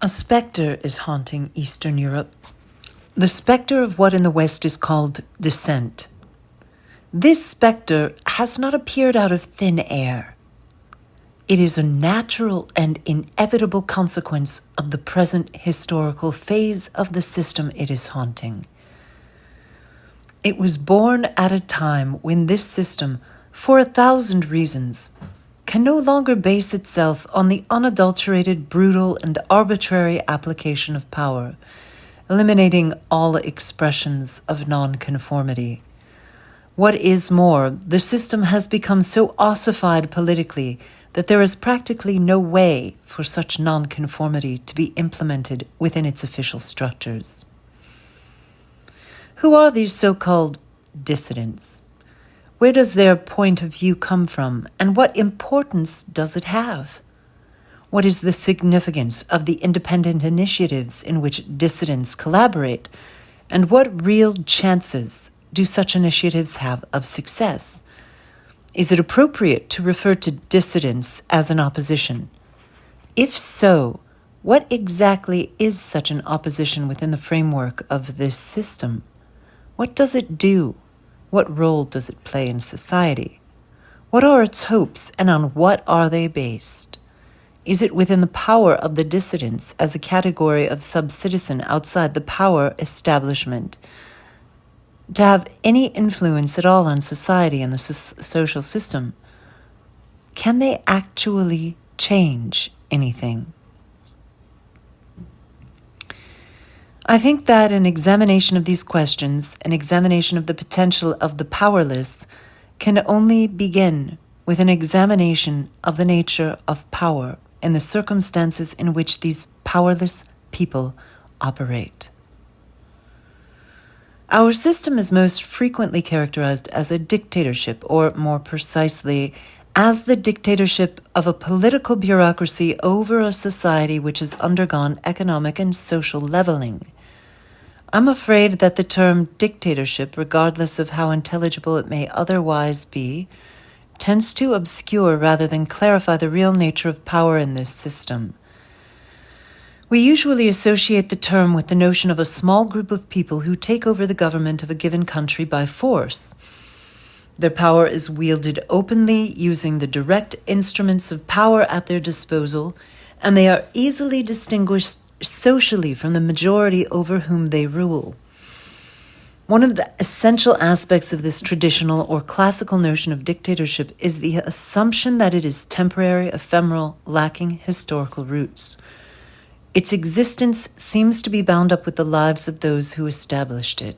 A spectre is haunting Eastern Europe. The spectre of what in the West is called dissent. This spectre has not appeared out of thin air. It is a natural and inevitable consequence of the present historical phase of the system it is haunting. It was born at a time when this system, for 1,000 reasons, can no longer base itself on the unadulterated, brutal, and arbitrary application of power, eliminating all expressions of nonconformity. What is more, the system has become so ossified politically that there is practically no way for such nonconformity to be implemented within its official structures. Who are these so-called dissidents? Where does their point of view come from, and what importance does it have? What is the significance of the independent initiatives in which dissidents collaborate, and what real chances do such initiatives have of success? Is it appropriate to refer to dissidents as an opposition? If so, what exactly is such an opposition within the framework of this system? What does it do? What role does it play in society? What are its hopes, and on what are they based? Is it within the power of the dissidents as a category of sub-citizen outside the power establishment to have any influence at all on society and the social system? Can they actually change anything? I think that an examination of these questions, an examination of the potential of the powerless, can only begin with an examination of the nature of power and the circumstances in which these powerless people operate. Our system is most frequently characterized as a dictatorship, or more precisely, as the dictatorship of a political bureaucracy over a society which has undergone economic and social leveling. I'm afraid that the term dictatorship, regardless of how intelligible it may otherwise be, tends to obscure rather than clarify the real nature of power in this system. We usually associate the term with the notion of a small group of people who take over the government of a given country by force. Their power is wielded openly using the direct instruments of power at their disposal, and they are easily distinguished socially from the majority over whom they rule. One of the essential aspects of this traditional or classical notion of dictatorship is the assumption that it is temporary, ephemeral, lacking historical roots. Its existence seems to be bound up with the lives of those who established it.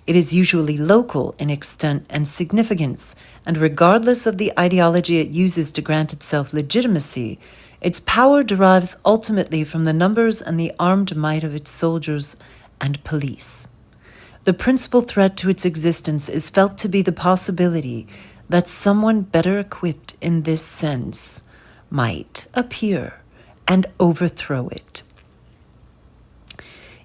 It is usually local in extent and significance, and regardless of the ideology it uses to grant itself legitimacy, its power derives ultimately from the numbers and the armed might of its soldiers and police. The principal threat to its existence is felt to be the possibility that someone better equipped in this sense might appear and overthrow it.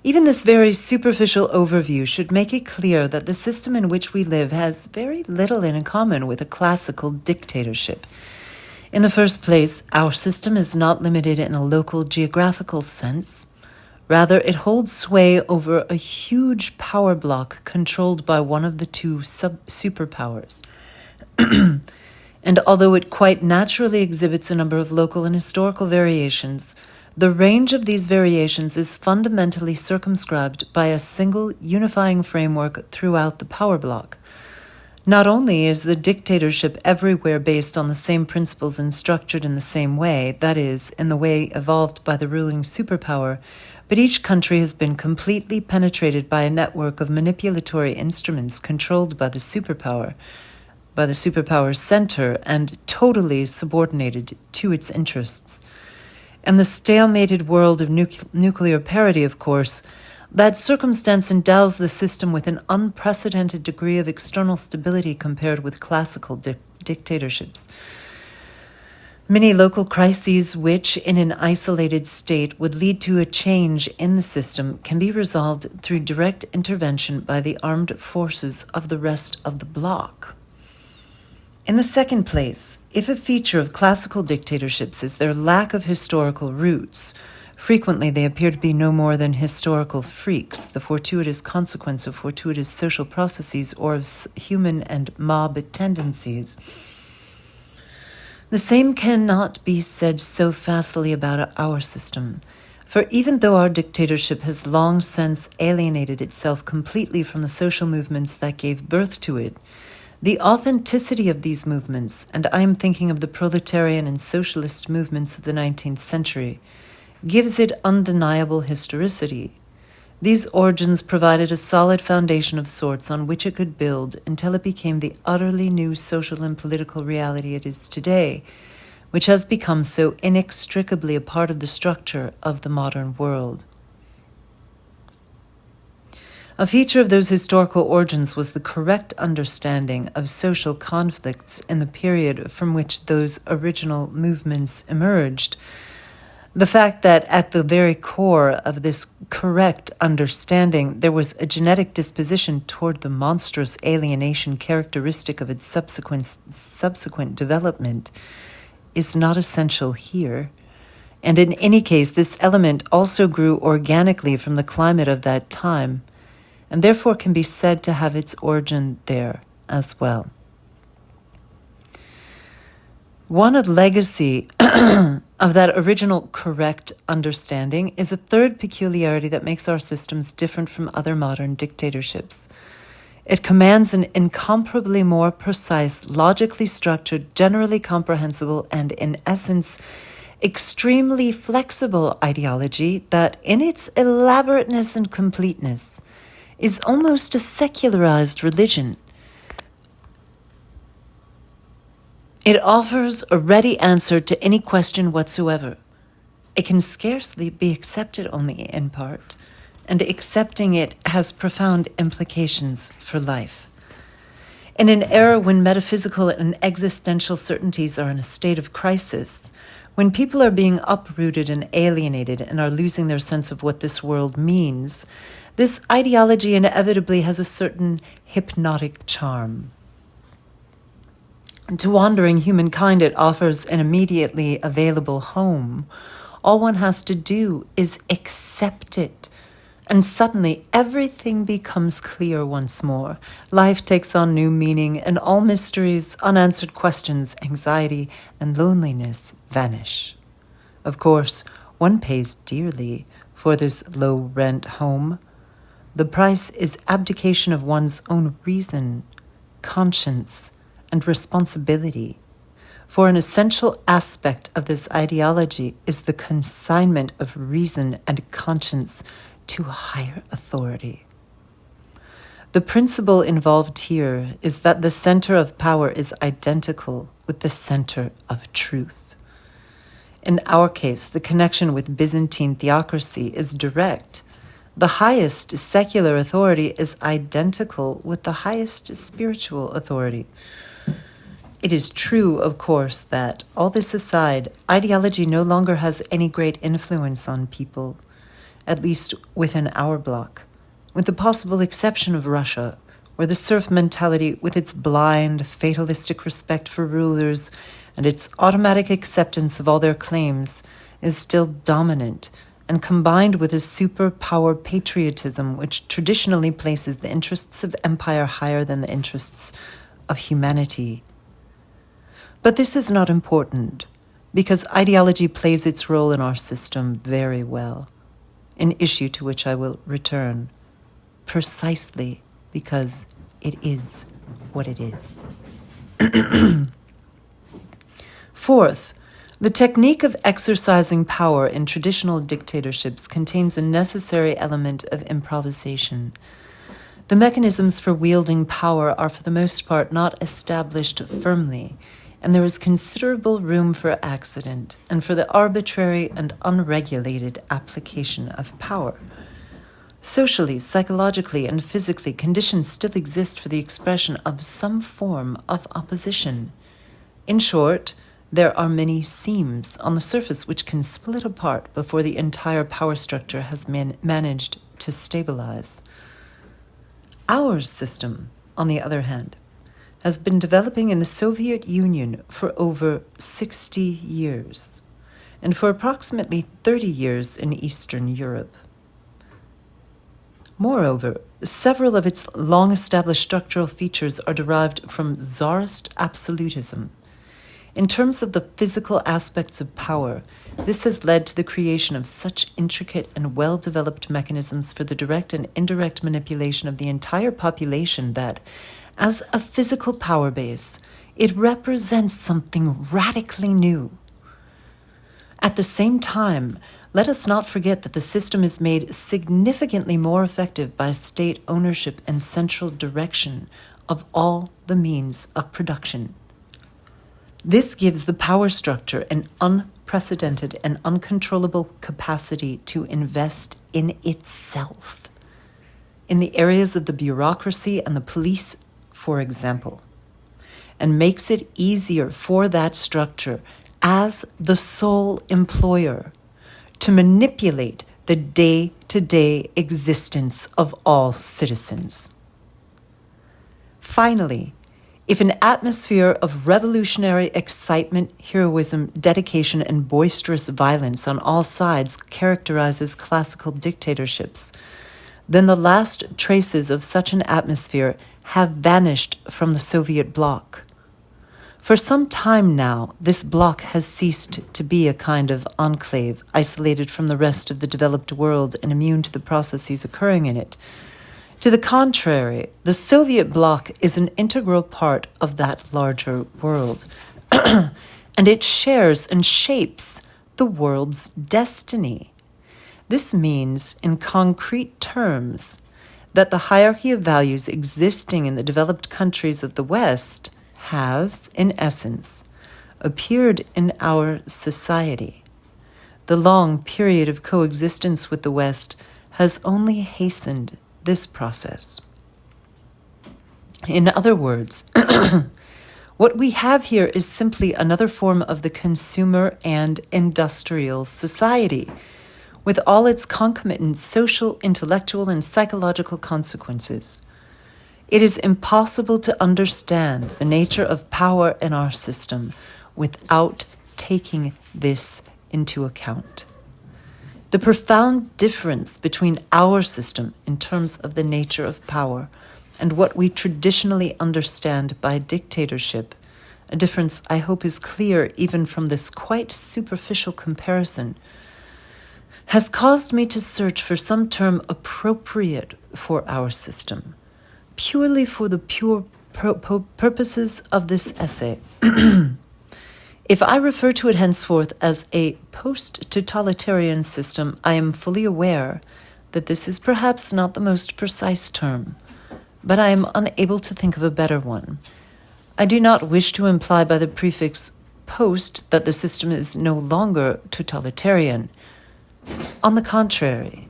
Even this very superficial overview should make it clear that the system in which we live has very little in common with a classical dictatorship. In the first place, our system is not limited in a local geographical sense. Rather, it holds sway over a huge power block controlled by one of the two superpowers. And although it quite naturally exhibits a number of local and historical variations, the range of these variations is fundamentally circumscribed by a single unifying framework throughout the power block. Not only is the dictatorship everywhere based on the same principles and structured in the same way, that is, in the way evolved by the ruling superpower, but each country has been completely penetrated by a network of manipulatory instruments controlled by the superpower's center, and totally subordinated to its interests. And the stalemated world of nuclear parity, of course, that circumstance endows the system with an unprecedented degree of external stability compared with classical dictatorships. Many local crises which, in an isolated state, would lead to a change in the system can be resolved through direct intervention by the armed forces of the rest of the bloc. In the second place, if a feature of classical dictatorships is their lack of historical roots, Frequently, they appear to be no more than historical freaks, the fortuitous consequence of fortuitous social processes or of human and mob tendencies. The same cannot be said so facilely about our system, for even though our dictatorship has long since alienated itself completely from the social movements that gave birth to it, the authenticity of these movements, and I am thinking of the proletarian and socialist movements of the 19th century, gives it undeniable historicity. These origins provided a solid foundation of sorts on which it could build until it became the utterly new social and political reality it is today, which has become so inextricably a part of the structure of the modern world. A feature of those historical origins was the correct understanding of social conflicts in the period from which those original movements emerged. The fact that at the very core of this correct understanding there was a genetic disposition toward the monstrous alienation characteristic of its subsequent development is not essential here. And in any case, this element also grew organically from the climate of that time, and therefore can be said to have its origin there as well. One legacy of that original correct understanding is a third peculiarity that makes our systems different from other modern dictatorships. It commands an incomparably more precise, logically structured, generally comprehensible, and in essence, extremely flexible ideology that, in its elaborateness and completeness, is almost a secularized religion. It offers a ready answer to any question whatsoever. It can scarcely be accepted only in part, and accepting it has profound implications for life. In an era when metaphysical and existential certainties are in a state of crisis, when people are being uprooted and alienated and are losing their sense of what this world means, this ideology inevitably has a certain hypnotic charm. To wandering humankind, it offers an immediately available home. All one has to do is accept it, and suddenly everything becomes clear once more. Life takes on new meaning, and all mysteries, unanswered questions, anxiety, and loneliness vanish. Of course, one pays dearly for this low-rent home. The price is abdication of one's own reason, conscience, and responsibility. For an essential aspect of this ideology is the consignment of reason and conscience to a higher authority. The principle involved here is that the center of power is identical with the center of truth. In our case, the connection with Byzantine theocracy is direct. The highest secular authority is identical with the highest spiritual authority. It is true, of course, that, all this aside, ideology no longer has any great influence on people, at least within our bloc, with the possible exception of Russia, where the serf mentality, with its blind, fatalistic respect for rulers and its automatic acceptance of all their claims, is still dominant, and combined with a superpower patriotism which traditionally places the interests of empire higher than the interests of humanity. But this is not important, because ideology plays its role in our system very well, an issue to which I will return, precisely because it is what it is. Fourth, the technique of exercising power in traditional dictatorships contains a necessary element of improvisation. The mechanisms for wielding power are for the most part not established firmly, and there is considerable room for accident and for the arbitrary and unregulated application of power. Socially, psychologically, and physically, conditions still exist for the expression of some form of opposition. In short, there are many seams on the surface which can split apart before the entire power structure has managed to stabilize. Our system, on the other hand, has been developing in the Soviet Union for over 60 years. and for approximately 30 years in Eastern Europe. Moreover, several of its long-established structural features are derived from Tsarist absolutism. In terms of the physical aspects of power, this has led to the creation of such intricate and well-developed mechanisms for the direct and indirect manipulation of the entire population that, as a physical power base, it represents something radically new. At the same time, let us not forget that the system is made significantly more effective by state ownership and central direction of all the means of production. This gives the power structure an unprecedented and uncontrollable capacity to invest in itself. In the areas of the bureaucracy and the police, for example, and makes it easier for that structure as the sole employer to manipulate the day-to-day existence of all citizens. Finally, if an atmosphere of revolutionary excitement, heroism, dedication, and boisterous violence on all sides characterizes classical dictatorships, then the last traces of such an atmosphere have vanished from the Soviet bloc. For some time now, this bloc has ceased to be a kind of enclave, isolated from the rest of the developed world and immune to the processes occurring in it. To the contrary, the Soviet bloc is an integral part of that larger world, and it shares and shapes the world's destiny. This means, in concrete terms, that the hierarchy of values existing in the developed countries of the West has, in essence, appeared in our society. The long period of coexistence with the West has only hastened this process. In other words, what we have here is simply another form of the consumer and industrial society, with all its concomitant social, intellectual, and psychological consequences. It is impossible to understand the nature of power in our system without taking this into account. The profound difference between our system in terms of the nature of power and what we traditionally understand by dictatorship, a difference I hope is clear even from this quite superficial comparison, has caused me to search for some term appropriate for our system, purely for the purposes of this essay. If I refer to it henceforth as a post-totalitarian system, I am fully aware that this is perhaps not the most precise term, but I am unable to think of a better one. I do not wish to imply by the prefix post that the system is no longer totalitarian. On the contrary,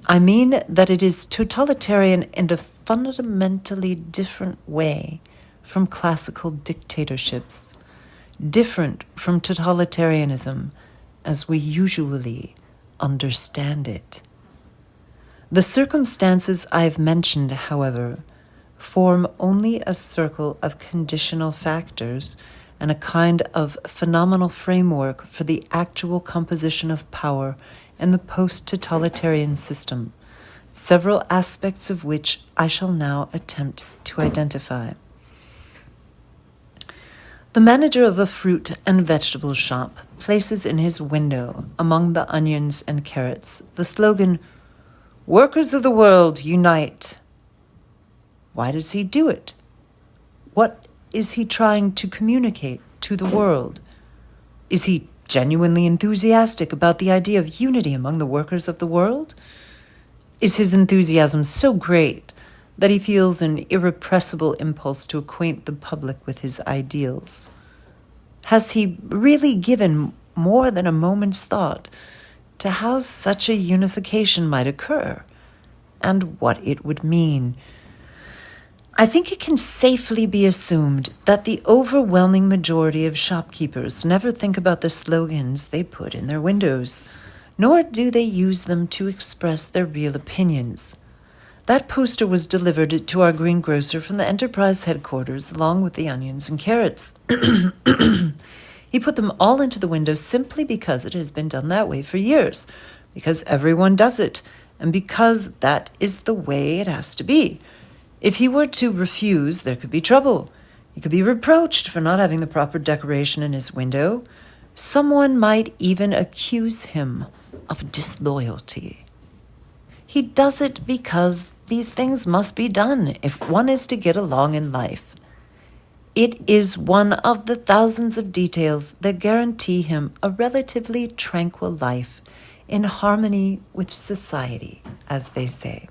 I mean that it is totalitarian in a fundamentally different way from classical dictatorships, different from totalitarianism as we usually understand it. The circumstances I have mentioned, however, form only a circle of conditional factors and a kind of phenomenal framework for the actual composition of power in the post-totalitarian system, several aspects of which I shall now attempt to identify. The manager of a fruit and vegetable shop places in his window, among the onions and carrots, the slogan, "Workers of the world, unite." Why does he do it? What is he trying to communicate to the world? Is he genuinely enthusiastic about the idea of unity among the workers of the world? Is his enthusiasm so great that he feels an irrepressible impulse to acquaint the public with his ideals? Has he really given more than a moment's thought to how such a unification might occur and what it would mean? I think it can safely be assumed that the overwhelming majority of shopkeepers never think about the slogans they put in their windows, nor do they use them to express their real opinions. That poster was delivered to our greengrocer from the enterprise headquarters along with the onions and carrots. He put them all into the window simply because it has been done that way for years, because everyone does it, and because that is the way it has to be. If he were to refuse, there could be trouble. He could be reproached for not having the proper decoration in his window. Someone might even accuse him of disloyalty. He does it because these things must be done if one is to get along in life. It is one of the thousands of details that guarantee him a relatively tranquil life in harmony with society, as they say.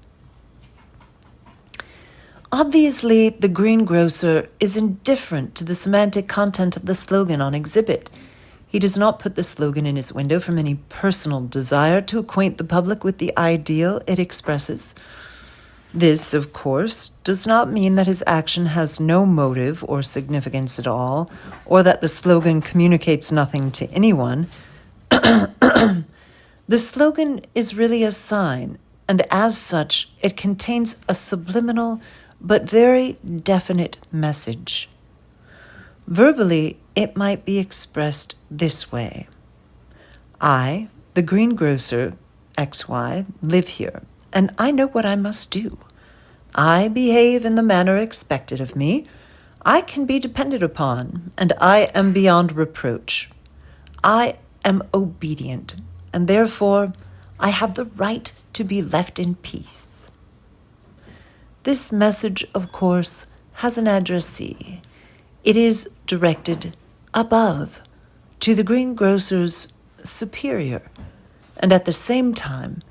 Obviously, the greengrocer is indifferent to the semantic content of the slogan on exhibit. He does not put the slogan in his window from any personal desire to acquaint the public with the ideal it expresses. This, of course, does not mean that his action has no motive or significance at all, or that the slogan communicates nothing to anyone. The slogan is really a sign, and as such, it contains a subliminal but very definite message. Verbally, it might be expressed this way. I, the greengrocer, XY, live here, and I know what I must do. I behave in the manner expected of me. I can be depended upon, and I am beyond reproach. I am obedient, and therefore I have the right to be left in peace. This message, of course, has an addressee. It is directed above to the greengrocer's superior, and at the same time,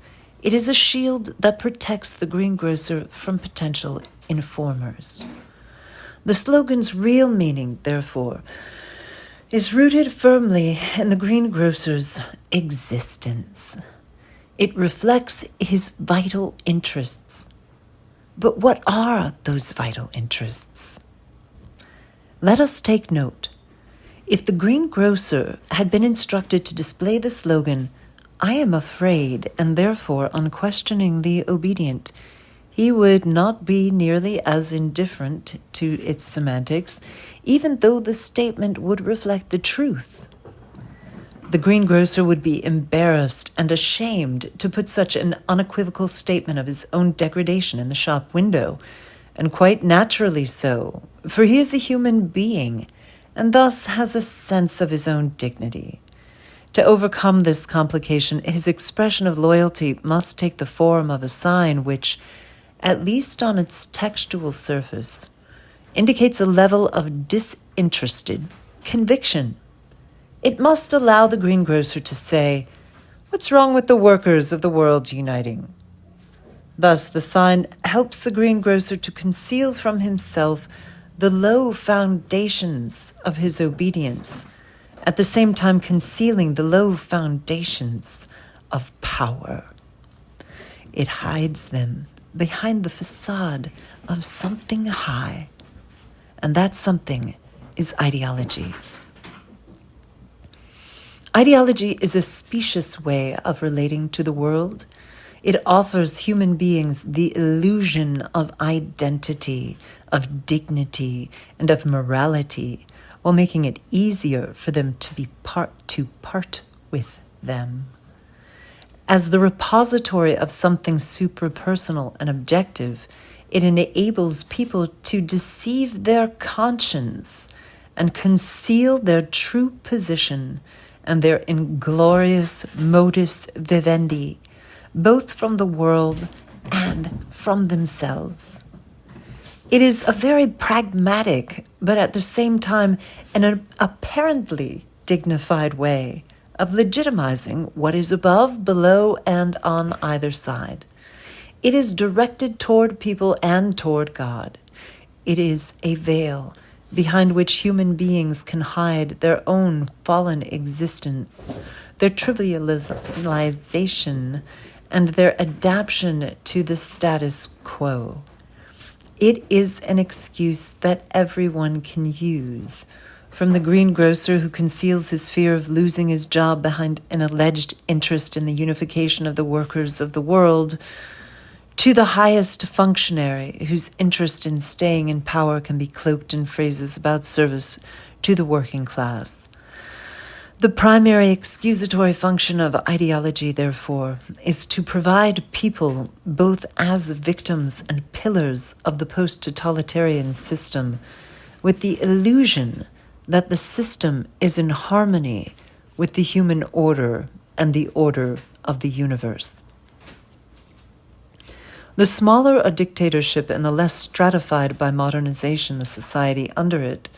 it is a shield that protects the greengrocer from potential informers. The slogan's real meaning, therefore, is rooted firmly in the greengrocer's existence. It reflects his vital interests. But what are those vital interests? Let us take note. If the greengrocer had been instructed to display the slogan, I am afraid and therefore unquestioningly obedient, he would not be nearly as indifferent to its semantics, even though the statement would reflect the truth. The greengrocer would be embarrassed and ashamed to put such an unequivocal statement of his own degradation in the shop window, and quite naturally so, for he is a human being, and thus has a sense of his own dignity. To overcome this complication, his expression of loyalty must take the form of a sign which, at least on its textual surface, indicates a level of disinterested conviction. It must allow the greengrocer to say, "What's wrong with the workers of the world uniting?" Thus, the sign helps the greengrocer to conceal from himself the low foundations of his obedience, at the same time concealing the low foundations of power. It hides them behind the facade of something high, and that something is ideology. Ideology is a specious way of relating to the world. It offers human beings the illusion of identity, of dignity, and of morality, while making it easier for them to part with them. As the repository of something suprapersonal and objective, it enables people to deceive their conscience and conceal their true position and their inglorious modus vivendi, both from the world and from themselves. It is a very pragmatic, but at the same time an apparently dignified way of legitimizing what is above, below, and on either side. It is directed toward people and toward God. It is a veil behind which human beings can hide their own fallen existence, their trivialization, and their adaptation to the status quo. It is an excuse that everyone can use, from the greengrocer who conceals his fear of losing his job behind an alleged interest in the unification of the workers of the world, to the highest functionary whose interest in staying in power can be cloaked in phrases about service to the working class. The primary excusatory function of ideology, therefore, is to provide people, both as victims and pillars of the post-totalitarian system, with the illusion that the system is in harmony with the human order and the order of the universe. The smaller a dictatorship and the less stratified by modernization the society under it,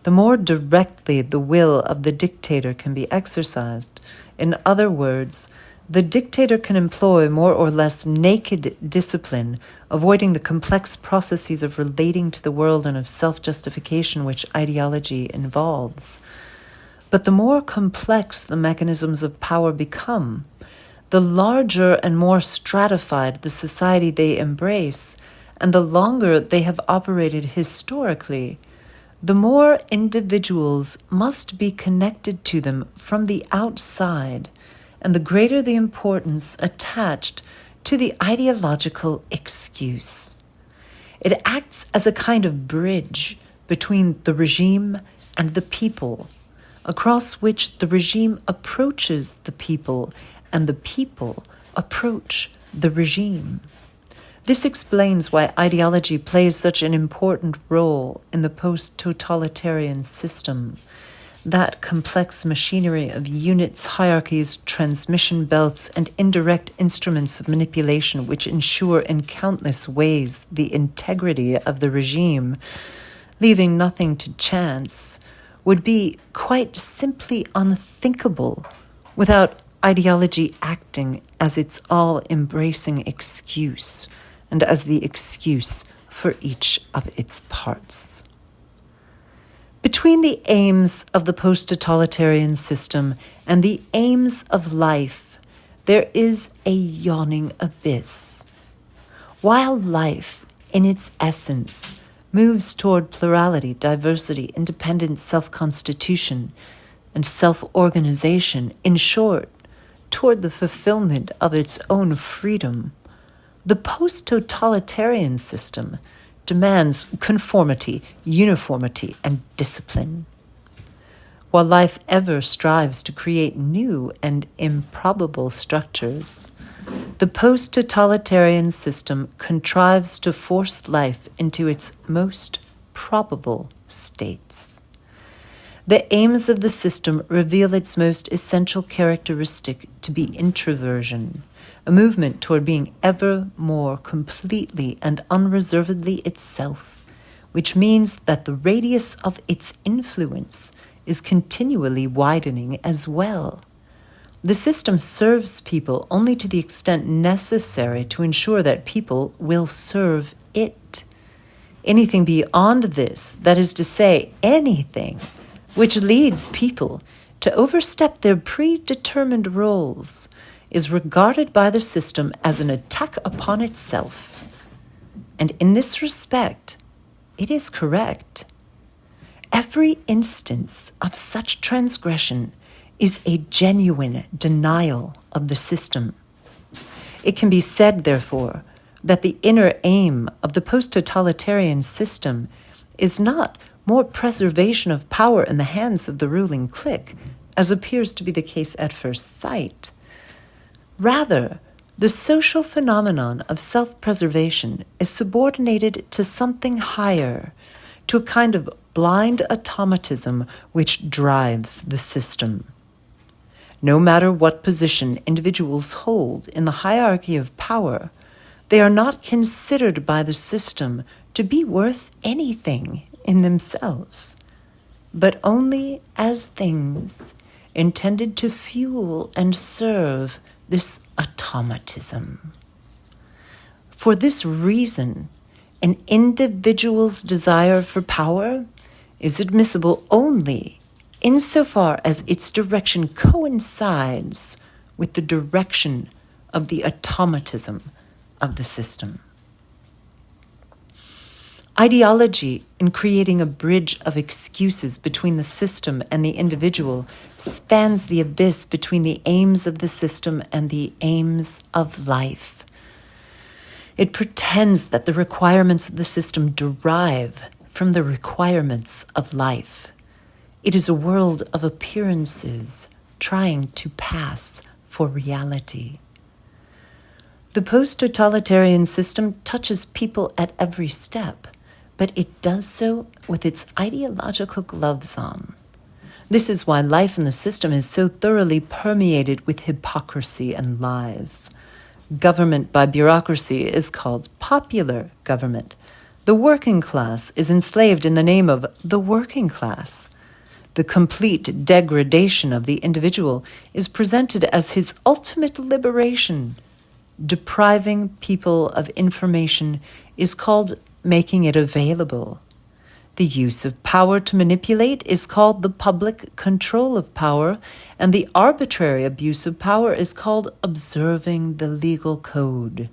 the more directly the will of the dictator can be exercised. In other words, the dictator can employ more or less naked discipline, avoiding the complex processes of relating to the world and of self-justification which ideology involves. But the more complex the mechanisms of power become, the larger and more stratified the society they embrace, and the longer they have operated historically, the more individuals must be connected to them from the outside, and the greater the importance attached to the ideological excuse. It acts as a kind of bridge between the regime and the people, across which the regime approaches the people and the people approach the regime. This explains why ideology plays such an important role in the post-totalitarian system. That complex machinery of units, hierarchies, transmission belts, and indirect instruments of manipulation which ensure in countless ways the integrity of the regime, leaving nothing to chance, would be quite simply unthinkable without ideology acting as its all-embracing excuse, and as the excuse for each of its parts. Between the aims of the post-totalitarian system and the aims of life, there is a yawning abyss. While life, in its essence, moves toward plurality, diversity, independence, self-constitution, and self-organization, in short, toward the fulfillment of its own freedom, the post-totalitarian system demands conformity, uniformity, and discipline. While life ever strives to create new and improbable structures, the post-totalitarian system contrives to force life into its most probable states. The aims of the system reveal its most essential characteristic to be introversion, a movement toward being ever more completely and unreservedly itself, which means that the radius of its influence is continually widening as well. The system serves people only to the extent necessary to ensure that people will serve it. Anything beyond this, that is to say, anything which leads people to overstep their predetermined roles, is regarded by the system as an attack upon itself. And in this respect, it is correct. Every instance of such transgression is a genuine denial of the system. It can be said, therefore, that the inner aim of the post-totalitarian system is not more preservation of power in the hands of the ruling clique, as appears to be the case at first sight. Rather, the social phenomenon of self-preservation is subordinated to something higher, to a kind of blind automatism which drives the system. No matter what position individuals hold in the hierarchy of power, they are not considered by the system to be worth anything in themselves, but only as things intended to fuel and serve this automatism. For this reason, an individual's desire for power is admissible only insofar as its direction coincides with the direction of the automatism of the system. Ideology, in creating a bridge of excuses between the system and the individual, spans the abyss between the aims of the system and the aims of life. It pretends that the requirements of the system derive from the requirements of life. It is a world of appearances trying to pass for reality. The post-totalitarian system touches people at every step, but it does so with its ideological gloves on. This is why life in the system is so thoroughly permeated with hypocrisy and lies. Government by bureaucracy is called popular government. The working class is enslaved in the name of the working class. The complete degradation of the individual is presented as his ultimate liberation. Depriving people of information is called making it available. The use of power to manipulate is called the public control of power, and the arbitrary abuse of power is called observing the legal code.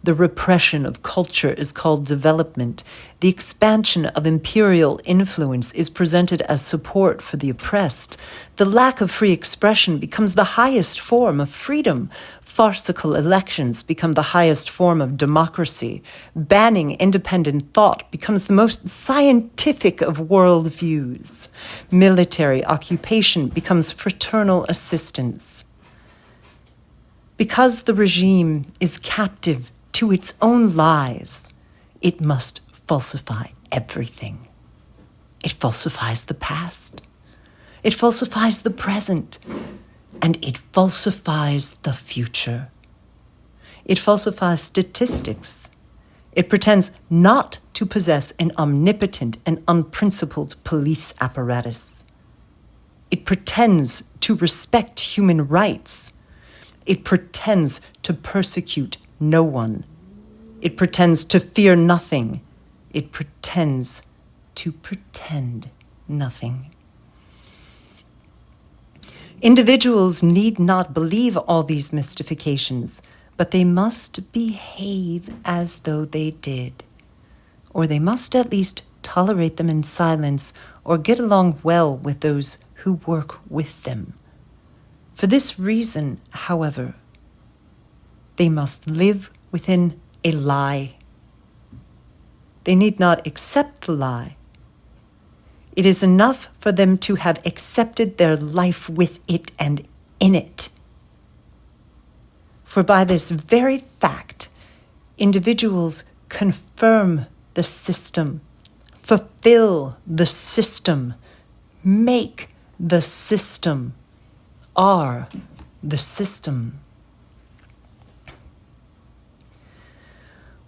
The repression of culture is called development. The expansion of imperial influence is presented as support for the oppressed. The lack of free expression becomes the highest form of freedom. Farcical elections become the highest form of democracy. Banning independent thought becomes the most scientific of worldviews. Military occupation becomes fraternal assistance. Because the regime is captive to its own lies, it must falsify everything. It falsifies the past. It falsifies the present. And it falsifies the future. It falsifies statistics. It pretends not to possess an omnipotent and unprincipled police apparatus. It pretends to respect human rights. It pretends to persecute no one. It pretends to fear nothing. It pretends to pretend nothing. Individuals need not believe all these mystifications, but they must behave as though they did. Or they must at least tolerate them in silence or get along well with those who work with them. For this reason, however, they must live within a lie. They need not accept the lie. It is enough for them to have accepted their life with it and in it. For by this very fact, individuals confirm the system, fulfill the system, make the system, are the system.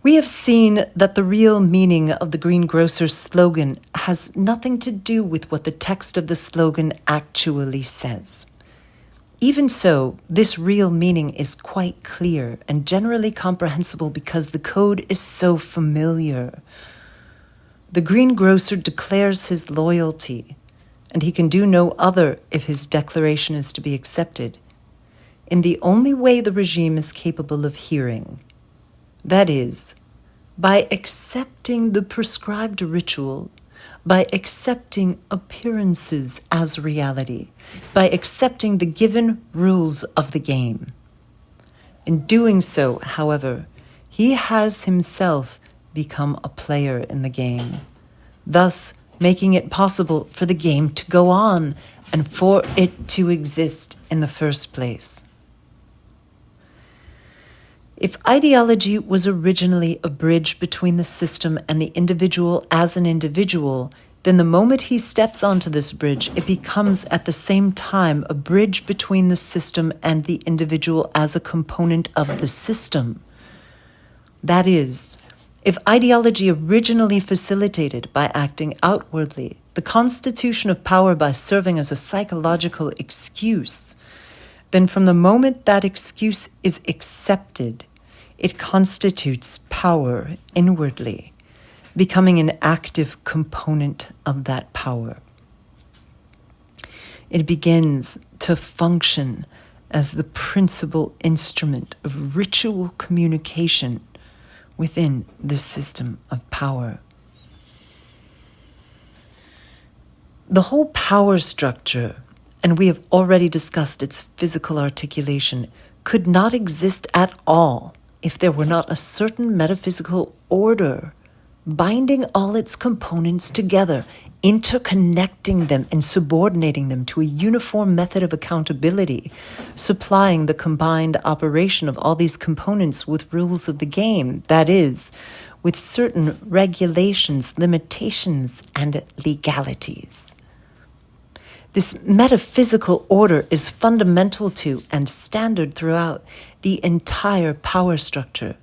We have seen that the real meaning of the greengrocer's slogan has nothing to do with what the text of the slogan actually says. Even so, this real meaning is quite clear and generally comprehensible because the code is so familiar. The greengrocer declares his loyalty, and he can do no other if his declaration is to be accepted, in the only way the regime is capable of hearing. That is, by accepting the prescribed ritual, by accepting appearances as reality, by accepting the given rules of the game. In doing so, however, he has himself become a player in the game, thus making it possible for the game to go on and for it to exist in the first place. If ideology was originally a bridge between the system and the individual as an individual, then the moment he steps onto this bridge, it becomes at the same time a bridge between the system and the individual as a component of the system. That is, if ideology originally facilitated by acting outwardly the constitution of power by serving as a psychological excuse, then from the moment that excuse is accepted, it constitutes power inwardly, becoming an active component of that power. It begins to function as the principal instrument of ritual communication within the system of power. The whole power structure, and we have already discussed its physical articulation, could not exist at all if there were not a certain metaphysical order binding all its components together interconnecting them and subordinating them to a uniform method of accountability, supplying the combined operation of all these components with rules of the game, that is, with certain regulations, limitations, and legalities. This metaphysical order is fundamental to and standard throughout the entire power structure.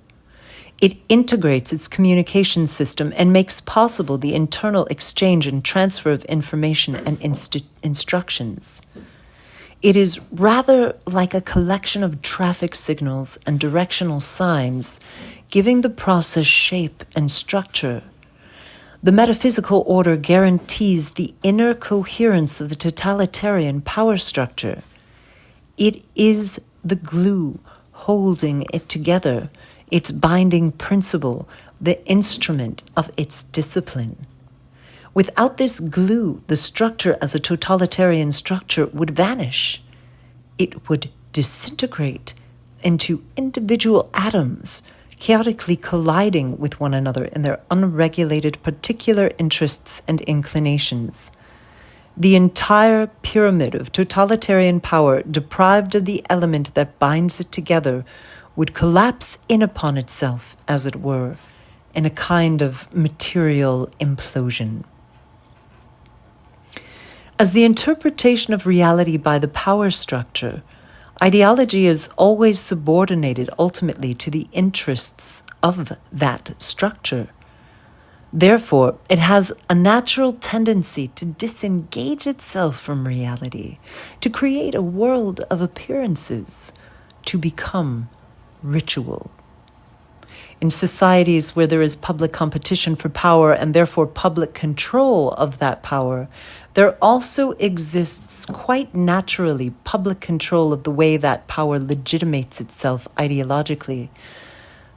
It integrates its communication system and makes possible the internal exchange and transfer of information and instructions. It is rather like a collection of traffic signals and directional signs, giving the process shape and structure. The metaphysical order guarantees the inner coherence of the totalitarian power structure. It is the glue holding it together, its binding principle, the instrument of its discipline. Without this glue, the structure as a totalitarian structure would vanish. It would disintegrate into individual atoms, chaotically colliding with one another in their unregulated particular interests and inclinations. The entire pyramid of totalitarian power, deprived of the element that binds it together, would collapse in upon itself, as it were, in a kind of material implosion. As the interpretation of reality by the power structure, ideology is always subordinated ultimately to the interests of that structure. Therefore, it has a natural tendency to disengage itself from reality, to create a world of appearances, to become ritual. In societies where there is public competition for power and therefore public control of that power, there also exists quite naturally public control of the way that power legitimates itself ideologically.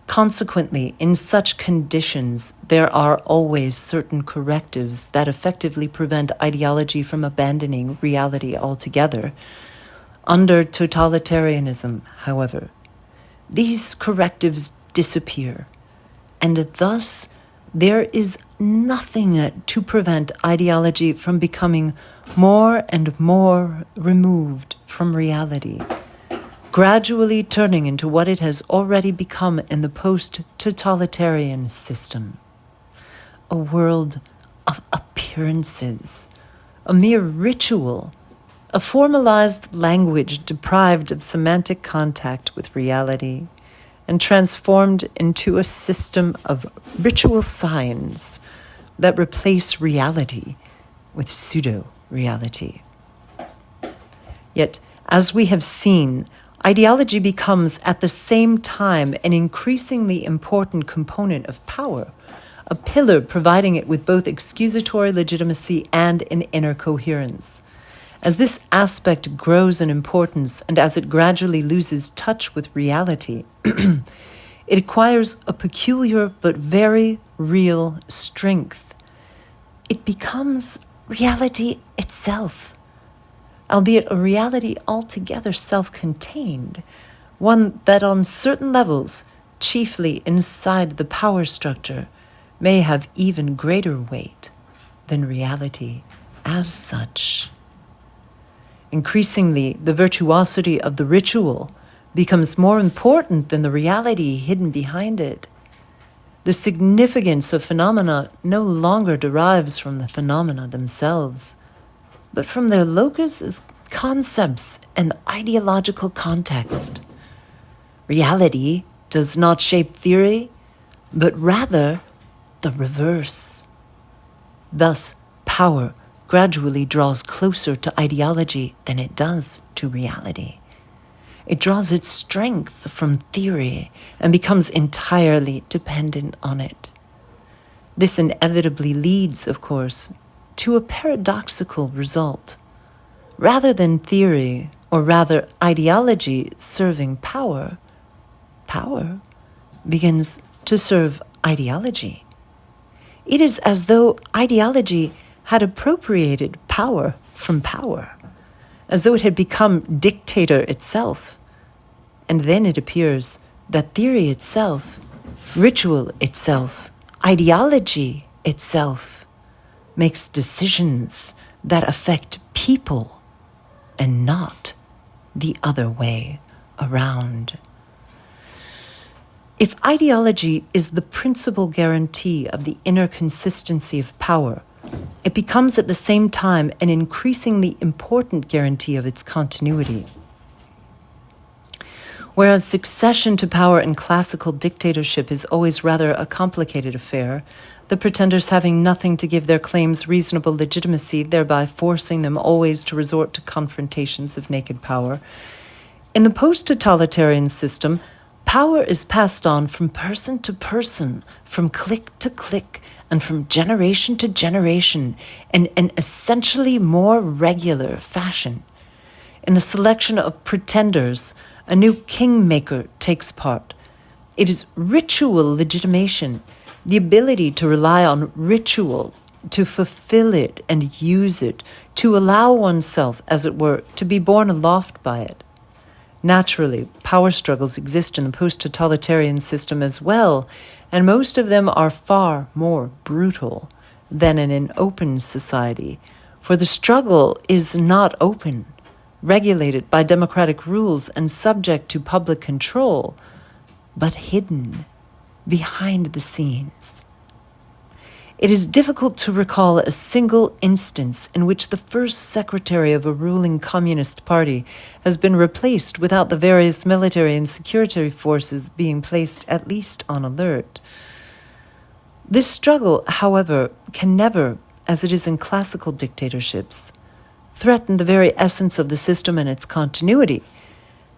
Consequently, in such conditions, there are always certain correctives that effectively prevent ideology from abandoning reality altogether. Under totalitarianism, however, these correctives disappear, and thus there is nothing to prevent ideology from becoming more and more removed from reality, gradually turning into what it has already become in the post-totalitarian system. A world of appearances, a mere ritual, a formalized language deprived of semantic contact with reality and transformed into a system of ritual signs that replace reality with pseudo-reality. Yet, as we have seen, ideology becomes at the same time an increasingly important component of power, a pillar providing it with both excusatory legitimacy and an inner coherence. As this aspect grows in importance and as it gradually loses touch with reality, it acquires a peculiar but very real strength. It becomes reality itself, albeit a reality altogether self-contained, one that on certain levels, chiefly inside the power structure, may have even greater weight than reality as such. Increasingly, the virtuosity of the ritual becomes more important than the reality hidden behind it. The significance of phenomena no longer derives from the phenomena themselves, but from their locus as concepts and ideological context. Reality does not shape theory, but rather the reverse. Thus, power gradually draws closer to ideology than it does to reality. It draws its strength from theory and becomes entirely dependent on it. This inevitably leads, of course, to a paradoxical result. Rather than theory, or rather ideology serving power, power begins to serve ideology. It is as though ideology had appropriated power from power, as though it had become dictator itself. And then it appears that theory itself, ritual itself, ideology itself, makes decisions that affect people and not the other way around. If ideology is the principal guarantee of the inner consistency of power, it becomes at the same time an increasingly important guarantee of its continuity. Whereas succession to power in classical dictatorship is always rather a complicated affair, the pretenders having nothing to give their claims reasonable legitimacy, thereby forcing them always to resort to confrontations of naked power. In the post-totalitarian system, power is passed on from person to person, from clique to clique, and from generation to generation, in an essentially more regular fashion. In the selection of pretenders, a new kingmaker takes part. It is ritual legitimation, the ability to rely on ritual, to fulfill it and use it, to allow oneself, as it were, to be borne aloft by it. Naturally, power struggles exist in the post-totalitarian system as well, and most of them are far more brutal than in an open society, for the struggle is not open, regulated by democratic rules and subject to public control, but hidden behind the scenes. It is difficult to recall a single instance in which the first secretary of a ruling communist party has been replaced without the various military and security forces being placed at least on alert. This struggle, however, can never, as it is in classical dictatorships, threaten the very essence of the system and its continuity.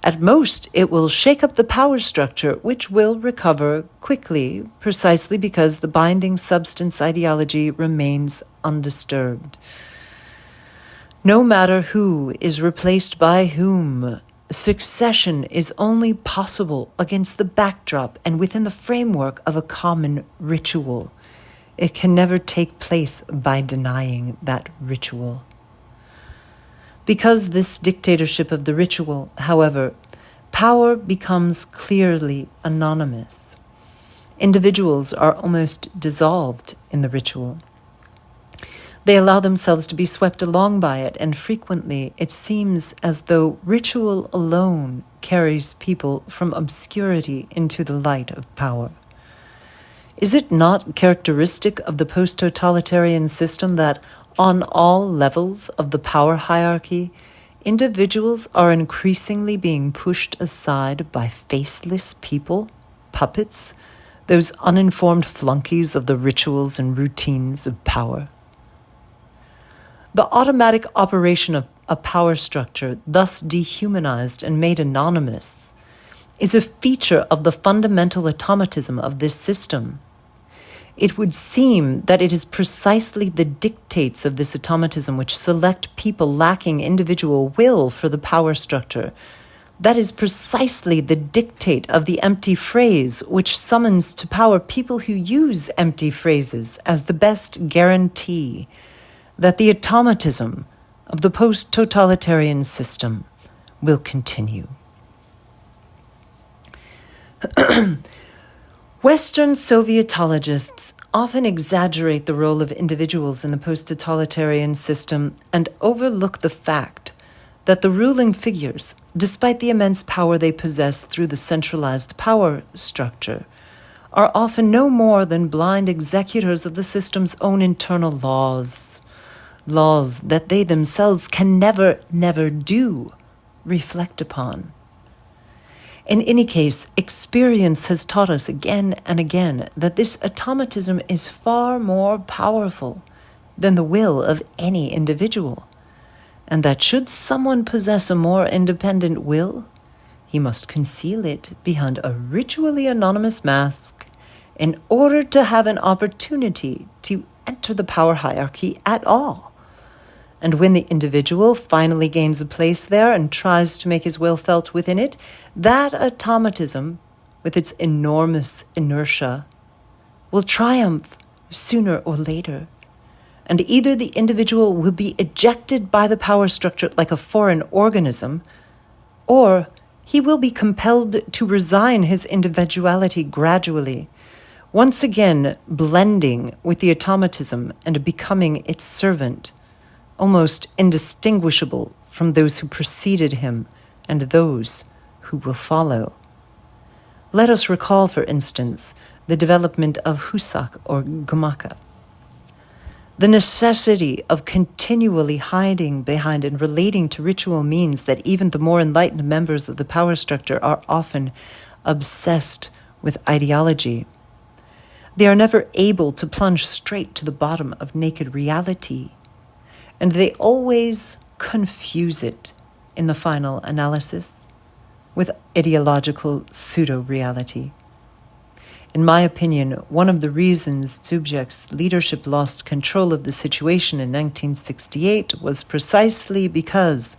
At most, it will shake up the power structure, which will recover quickly, precisely because the binding substance ideology remains undisturbed. No matter who is replaced by whom, succession is only possible against the backdrop and within the framework of a common ritual. It can never take place by denying that ritual. Because this dictatorship of the ritual, however, power becomes clearly anonymous. Individuals are almost dissolved in the ritual. They allow themselves to be swept along by it, and frequently it seems as though ritual alone carries people from obscurity into the light of power. Is it not characteristic of the post-totalitarian system that on all levels of the power hierarchy, individuals are increasingly being pushed aside by faceless people, puppets, those uninformed flunkies of the rituals and routines of power? The automatic operation of a power structure, thus dehumanized and made anonymous, is a feature of the fundamental automatism of this system. It would seem that it is precisely the dictates of this automatism which select people lacking individual will for the power structure. That is precisely the dictate of the empty phrase which summons to power people who use empty phrases as the best guarantee that the automatism of the post-totalitarian system will continue. Western Sovietologists often exaggerate the role of individuals in the post-totalitarian system and overlook the fact that the ruling figures, despite the immense power they possess through the centralized power structure, are often no more than blind executors of the system's own internal laws that they themselves can never do reflect upon. In any case, experience has taught us again and again that this automatism is far more powerful than the will of any individual, and that should someone possess a more independent will, he must conceal it behind a ritually anonymous mask in order to have an opportunity to enter the power hierarchy at all. And when the individual finally gains a place there and tries to make his will felt within it, that automatism, with its enormous inertia, will triumph sooner or later. And either the individual will be ejected by the power structure like a foreign organism, or he will be compelled to resign his individuality gradually, once again blending with the automatism and becoming its servant, almost indistinguishable from those who preceded him and those who will follow. Let us recall, for instance, the development of Husak or Gumaka. The necessity of continually hiding behind and relating to ritual means that even the more enlightened members of the power structure are often obsessed with ideology. They are never able to plunge straight to the bottom of naked reality, and they always confuse it in the final analysis with ideological pseudo-reality. In my opinion, one of the reasons Zubjek's leadership lost control of the situation in 1968 was precisely because,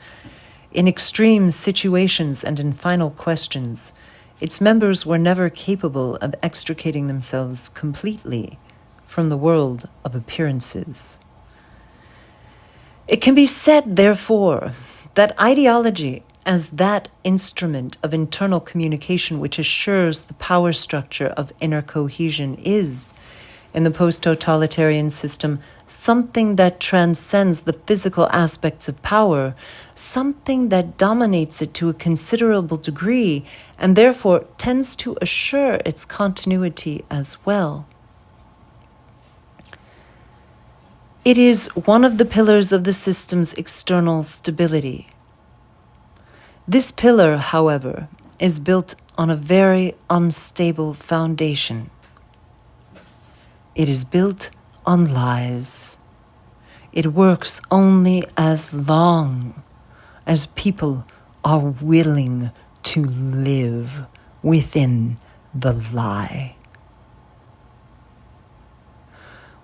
in extreme situations and in final questions, its members were never capable of extricating themselves completely from the world of appearances. It can be said, therefore, that ideology, as that instrument of internal communication which assures the power structure of inner cohesion, is, in the post-totalitarian system, something that transcends the physical aspects of power, something that dominates it to a considerable degree, and therefore tends to assure its continuity as well. It is one of the pillars of the system's external stability. This pillar, however, is built on a very unstable foundation. It is built on lies. It works only as long as people are willing to live within the lie.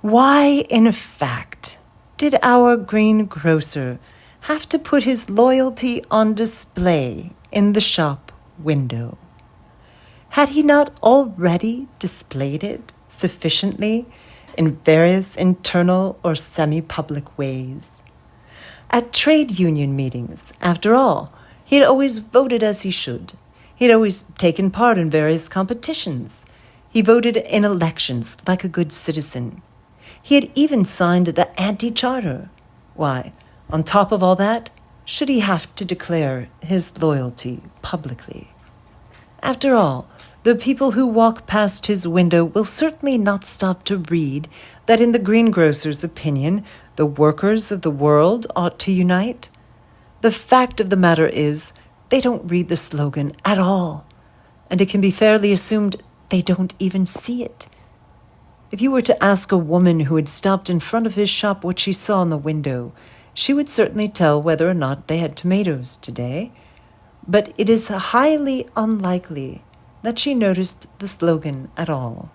Why, in fact, did our greengrocer have to put his loyalty on display in the shop window? Had he not already displayed it sufficiently in various internal or semi-public ways? At trade union meetings, after all, he had always voted as he should. He had always taken part in various competitions. He voted in elections like a good citizen. He had even signed the anti-charter. Why, on top of all that, should he have to declare his loyalty publicly? After all, the people who walk past his window will certainly not stop to read that, in the greengrocer's opinion, the workers of the world ought to unite. The fact of the matter is, they don't read the slogan at all, and it can be fairly assumed they don't even see it. If you were to ask a woman who had stopped in front of his shop what she saw in the window, she would certainly tell whether or not they had tomatoes today, but it is highly unlikely that she noticed the slogan at all,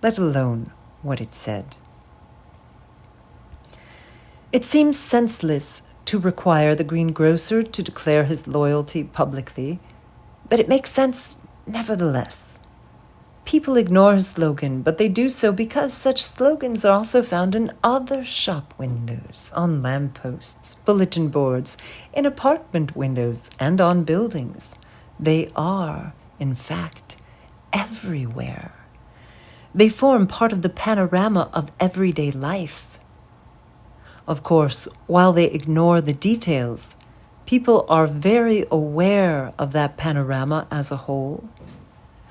let alone what it said. It seems senseless to require the greengrocer to declare his loyalty publicly, but it makes sense nevertheless. People ignore his slogan, but they do so because such slogans are also found in other shop windows, on lampposts, bulletin boards, in apartment windows, and on buildings. They are, in fact, everywhere. They form part of the panorama of everyday life. Of course, while they ignore the details, people are very aware of that panorama as a whole.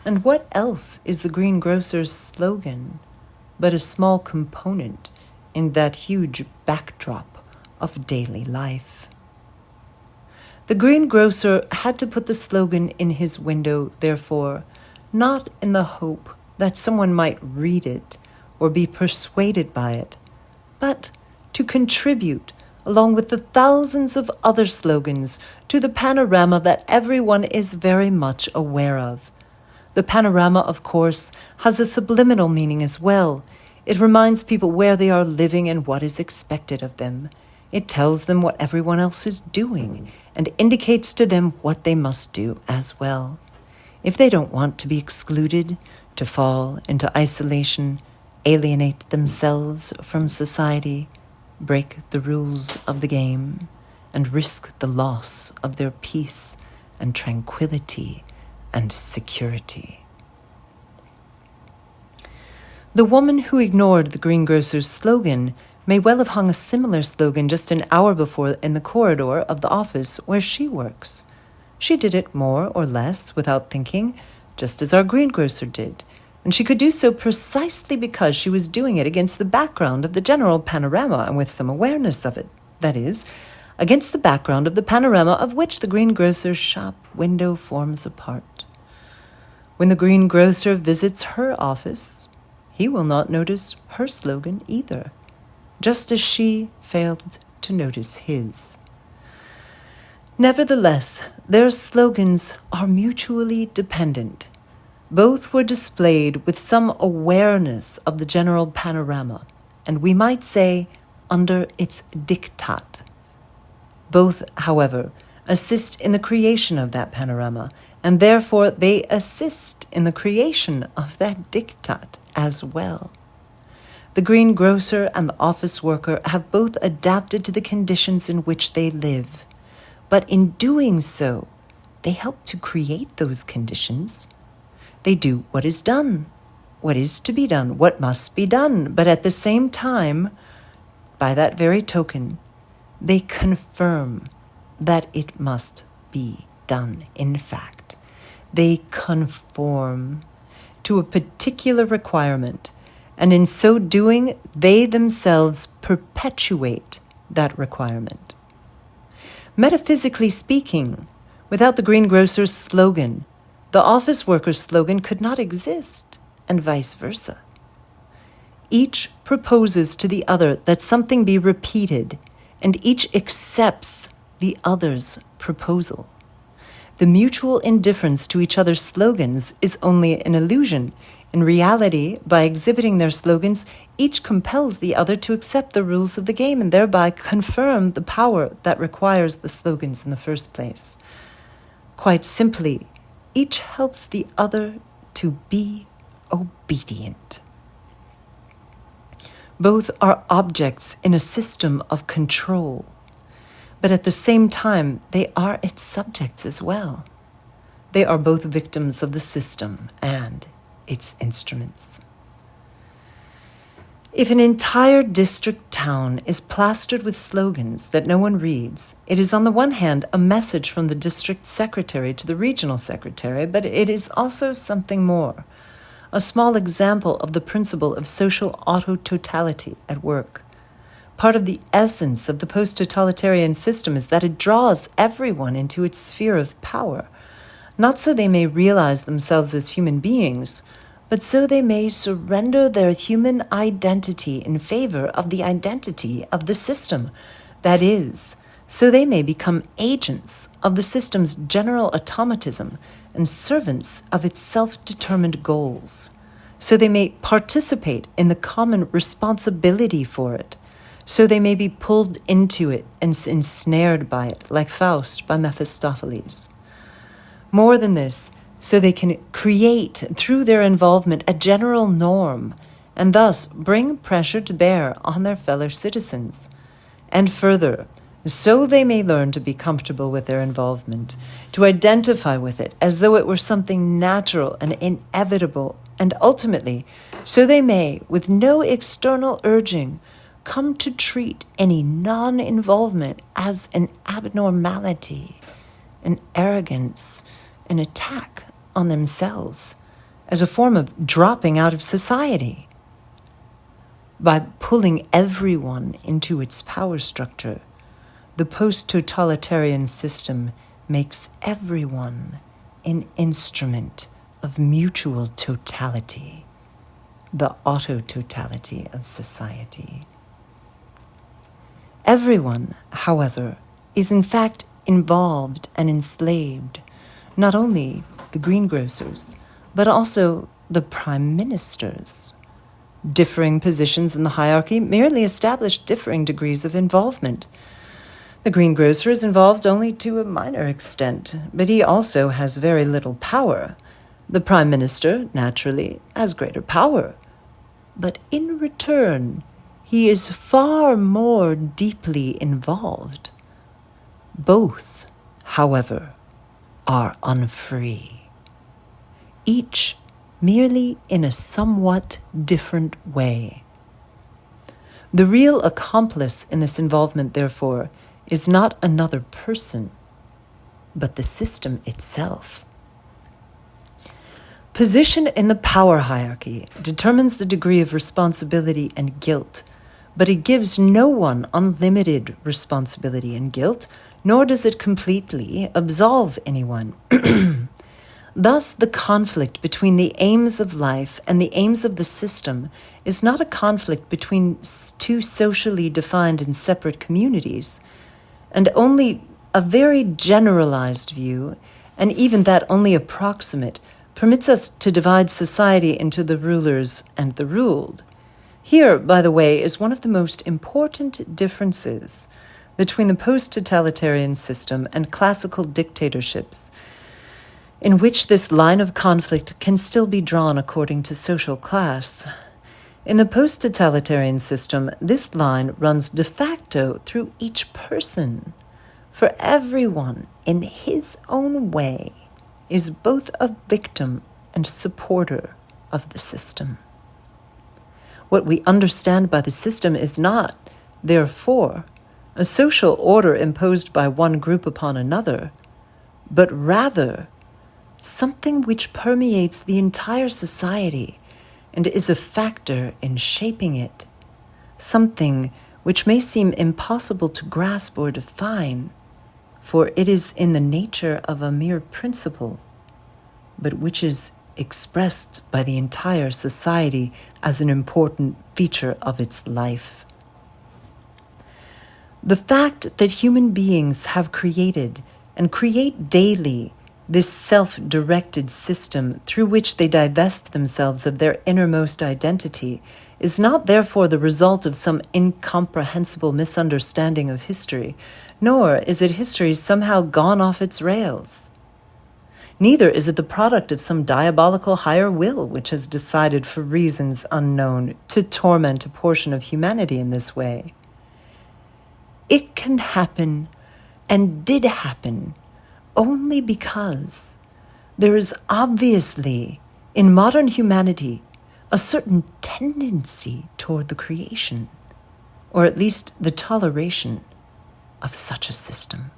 And what else is the greengrocer's slogan but a small component in that huge backdrop of daily life? The greengrocer had to put the slogan in his window, therefore, not in the hope that someone might read it or be persuaded by it, but to contribute, along with the thousands of other slogans, to the panorama that everyone is very much aware of. The panorama, of course, has a subliminal meaning as well. It reminds people where they are living and what is expected of them. It tells them what everyone else is doing and indicates to them what they must do as well. If they don't want to be excluded, to fall into isolation, alienate themselves from society, break the rules of the game, and risk the loss of their peace and tranquility and security. The woman who ignored the greengrocer's slogan may well have hung a similar slogan just an hour before in the corridor of the office where she works. She did it more or less without thinking, just as our greengrocer did, and she could do so precisely because she was doing it against the background of the general panorama and with some awareness of it. That is, against the background of the panorama of which the greengrocer's shop window forms a part. When the greengrocer visits her office, he will not notice her slogan either, just as she failed to notice his. Nevertheless, their slogans are mutually dependent. Both were displayed with some awareness of the general panorama, and we might say under its diktat. Both, however, assist in the creation of that panorama, and therefore they assist in the creation of that diktat as well. The greengrocer and the office worker have both adapted to the conditions in which they live, but in doing so, they help to create those conditions. They do what is done, what is to be done, what must be done, but at the same time, by that very token, they confirm that it must be done. In fact, they conform to a particular requirement, and in so doing, they themselves perpetuate that requirement. Metaphysically speaking, without the greengrocer's slogan, the office worker's slogan could not exist, and vice versa. Each proposes to the other that something be repeated, and each accepts the other's proposal. The mutual indifference to each other's slogans is only an illusion. In reality, by exhibiting their slogans, each compels the other to accept the rules of the game and thereby confirm the power that requires the slogans in the first place. Quite simply, each helps the other to be obedient. Both are objects in a system of control, but at the same time, they are its subjects as well. They are both victims of the system and its instruments. If an entire district town is plastered with slogans that no one reads, it is on the one hand a message from the district secretary to the regional secretary, but it is also something more, a small example of the principle of social auto-totality at work. Part of the essence of the post-totalitarian system is that it draws everyone into its sphere of power, not so they may realize themselves as human beings, but so they may surrender their human identity in favor of the identity of the system. That is, so they may become agents of the system's general automatism and servants of its self-determined goals. So they may participate in the common responsibility for it. So they may be pulled into it and ensnared by it, like Faust by Mephistopheles. More than this, so they can create, through their involvement, a general norm, and thus bring pressure to bear on their fellow citizens. And further, so they may learn to be comfortable with their involvement, to identify with it as though it were something natural and inevitable, and ultimately, so they may, with no external urging, come to treat any non-involvement as an abnormality, an arrogance, an attack on themselves, as a form of dropping out of society. By pulling everyone into its power structure, the post-totalitarian system makes everyone an instrument of mutual totality, the auto-totality of society. Everyone, however, is in fact involved and enslaved, not only the greengrocers, but also the prime ministers. Differing positions in the hierarchy merely establish differing degrees of involvement. The greengrocer is involved only to a minor extent, but he also has very little power. The prime minister, naturally, has greater power, but in return, he is far more deeply involved. Both, however, are unfree. Each merely in a somewhat different way. The real accomplice in this involvement, therefore, is not another person, but the system itself. Position in the power hierarchy determines the degree of responsibility and guilt, but it gives no one unlimited responsibility and guilt, nor does it completely absolve anyone. Thus, the conflict between the aims of life and the aims of the system is not a conflict between two socially defined and separate communities, and only a very generalized view, and even that only approximate, permits us to divide society into the rulers and the ruled. Here, by the way, is one of the most important differences between the post-totalitarian system and classical dictatorships, in which this line of conflict can still be drawn according to social class. In the post-totalitarian system, this line runs de facto through each person, for everyone, in his own way, is both a victim and supporter of the system. What we understand by the system is not, therefore, a social order imposed by one group upon another, but rather something which permeates the entire society and is a factor in shaping it, something which may seem impossible to grasp or define, for it is in the nature of a mere principle, but which is expressed by the entire society as an important feature of its life. The fact that human beings have created and create daily this self-directed system through which they divest themselves of their innermost identity is not therefore the result of some incomprehensible misunderstanding of history, nor is it history somehow gone off its rails. Neither is it the product of some diabolical higher will which has decided for reasons unknown to torment a portion of humanity in this way. It can happen, and did happen, only because there is obviously, in modern humanity, a certain tendency toward the creation, or at least the toleration of such a system.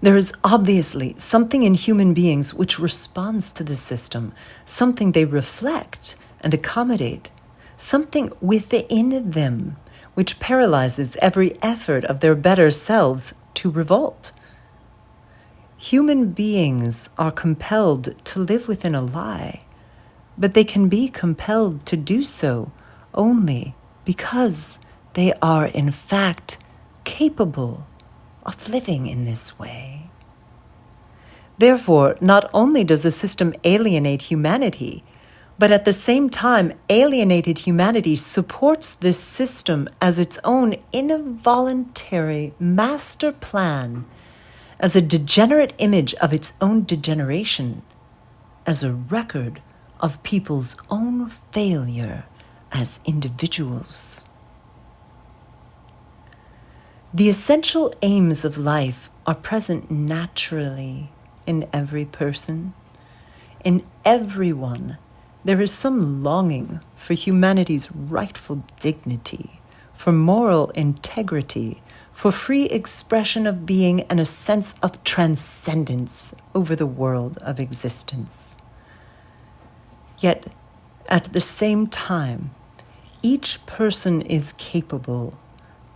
There is obviously something in human beings which responds to the system, something they reflect and accommodate, something within them which paralyzes every effort of their better selves to revolt. Human beings are compelled to live within a lie, but they can be compelled to do so only because they are in fact capable of living in this way. Therefore, not only does the system alienate humanity, but at the same time, alienated humanity supports this system as its own involuntary master plan, as a degenerate image of its own degeneration, as a record of people's own failure as individuals. The essential aims of life are present naturally in every person. In everyone, there is some longing for humanity's rightful dignity, for moral integrity, for free expression of being, and a sense of transcendence over the world of existence. Yet, at the same time, each person is capable,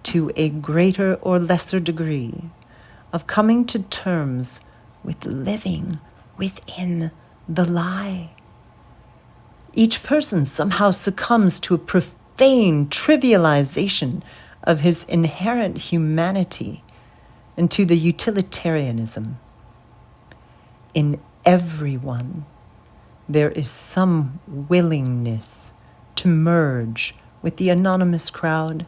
to a greater or lesser degree, of coming to terms with living within the lie. Each person somehow succumbs to a profane trivialization of his inherent humanity and to the utilitarianism. In everyone, there is some willingness to merge with the anonymous crowd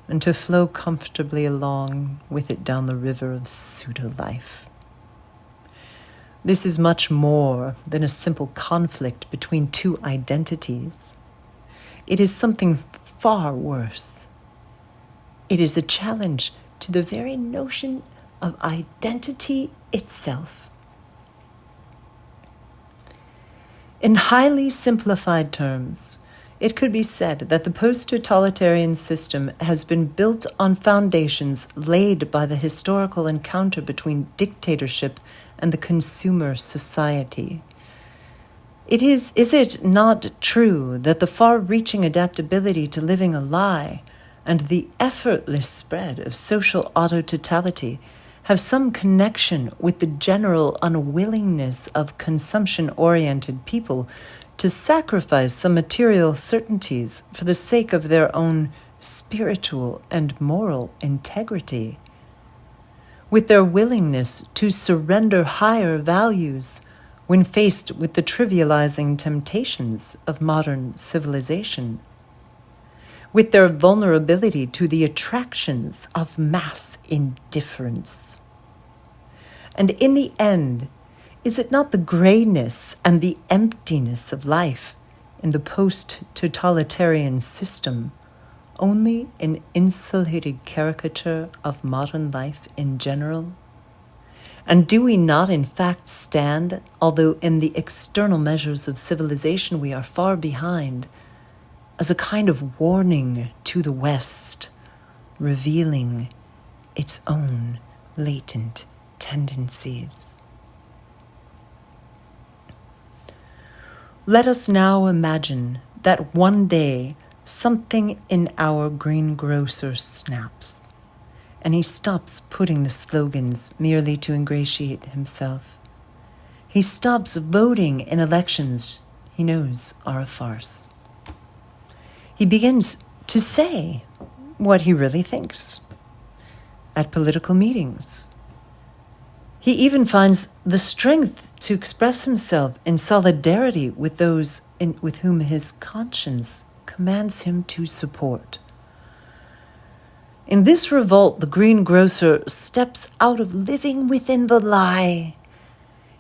and to flow comfortably along with it down the river of pseudo-life. This is much more than a simple conflict between two identities. It is something far worse. It is a challenge to the very notion of identity itself. In highly simplified terms, it could be said that the post-totalitarian system has been built on foundations laid by the historical encounter between dictatorship and the consumer society. Is it not true that the far-reaching adaptability to living a lie and the effortless spread of social auto-totality have some connection with the general unwillingness of consumption-oriented people to sacrifice some material certainties for the sake of their own spiritual and moral integrity? With their willingness to surrender higher values when faced with the trivializing temptations of modern civilization, with their vulnerability to the attractions of mass indifference. And in the end, is it not the grayness and the emptiness of life in the post-totalitarian system only an insulated caricature of modern life in general? And do we not in fact stand, although in the external measures of civilization we are far behind, as a kind of warning to the West, revealing its own latent tendencies? Let us now imagine that one day something in our greengrocer snaps, and he stops putting the slogans merely to ingratiate himself. He stops voting in elections he knows are a farce. He begins to say what he really thinks at political meetings. He even finds the strength to express himself in solidarity with those with whom his conscience commands him to support. In this revolt, the greengrocer steps out of living within the lie.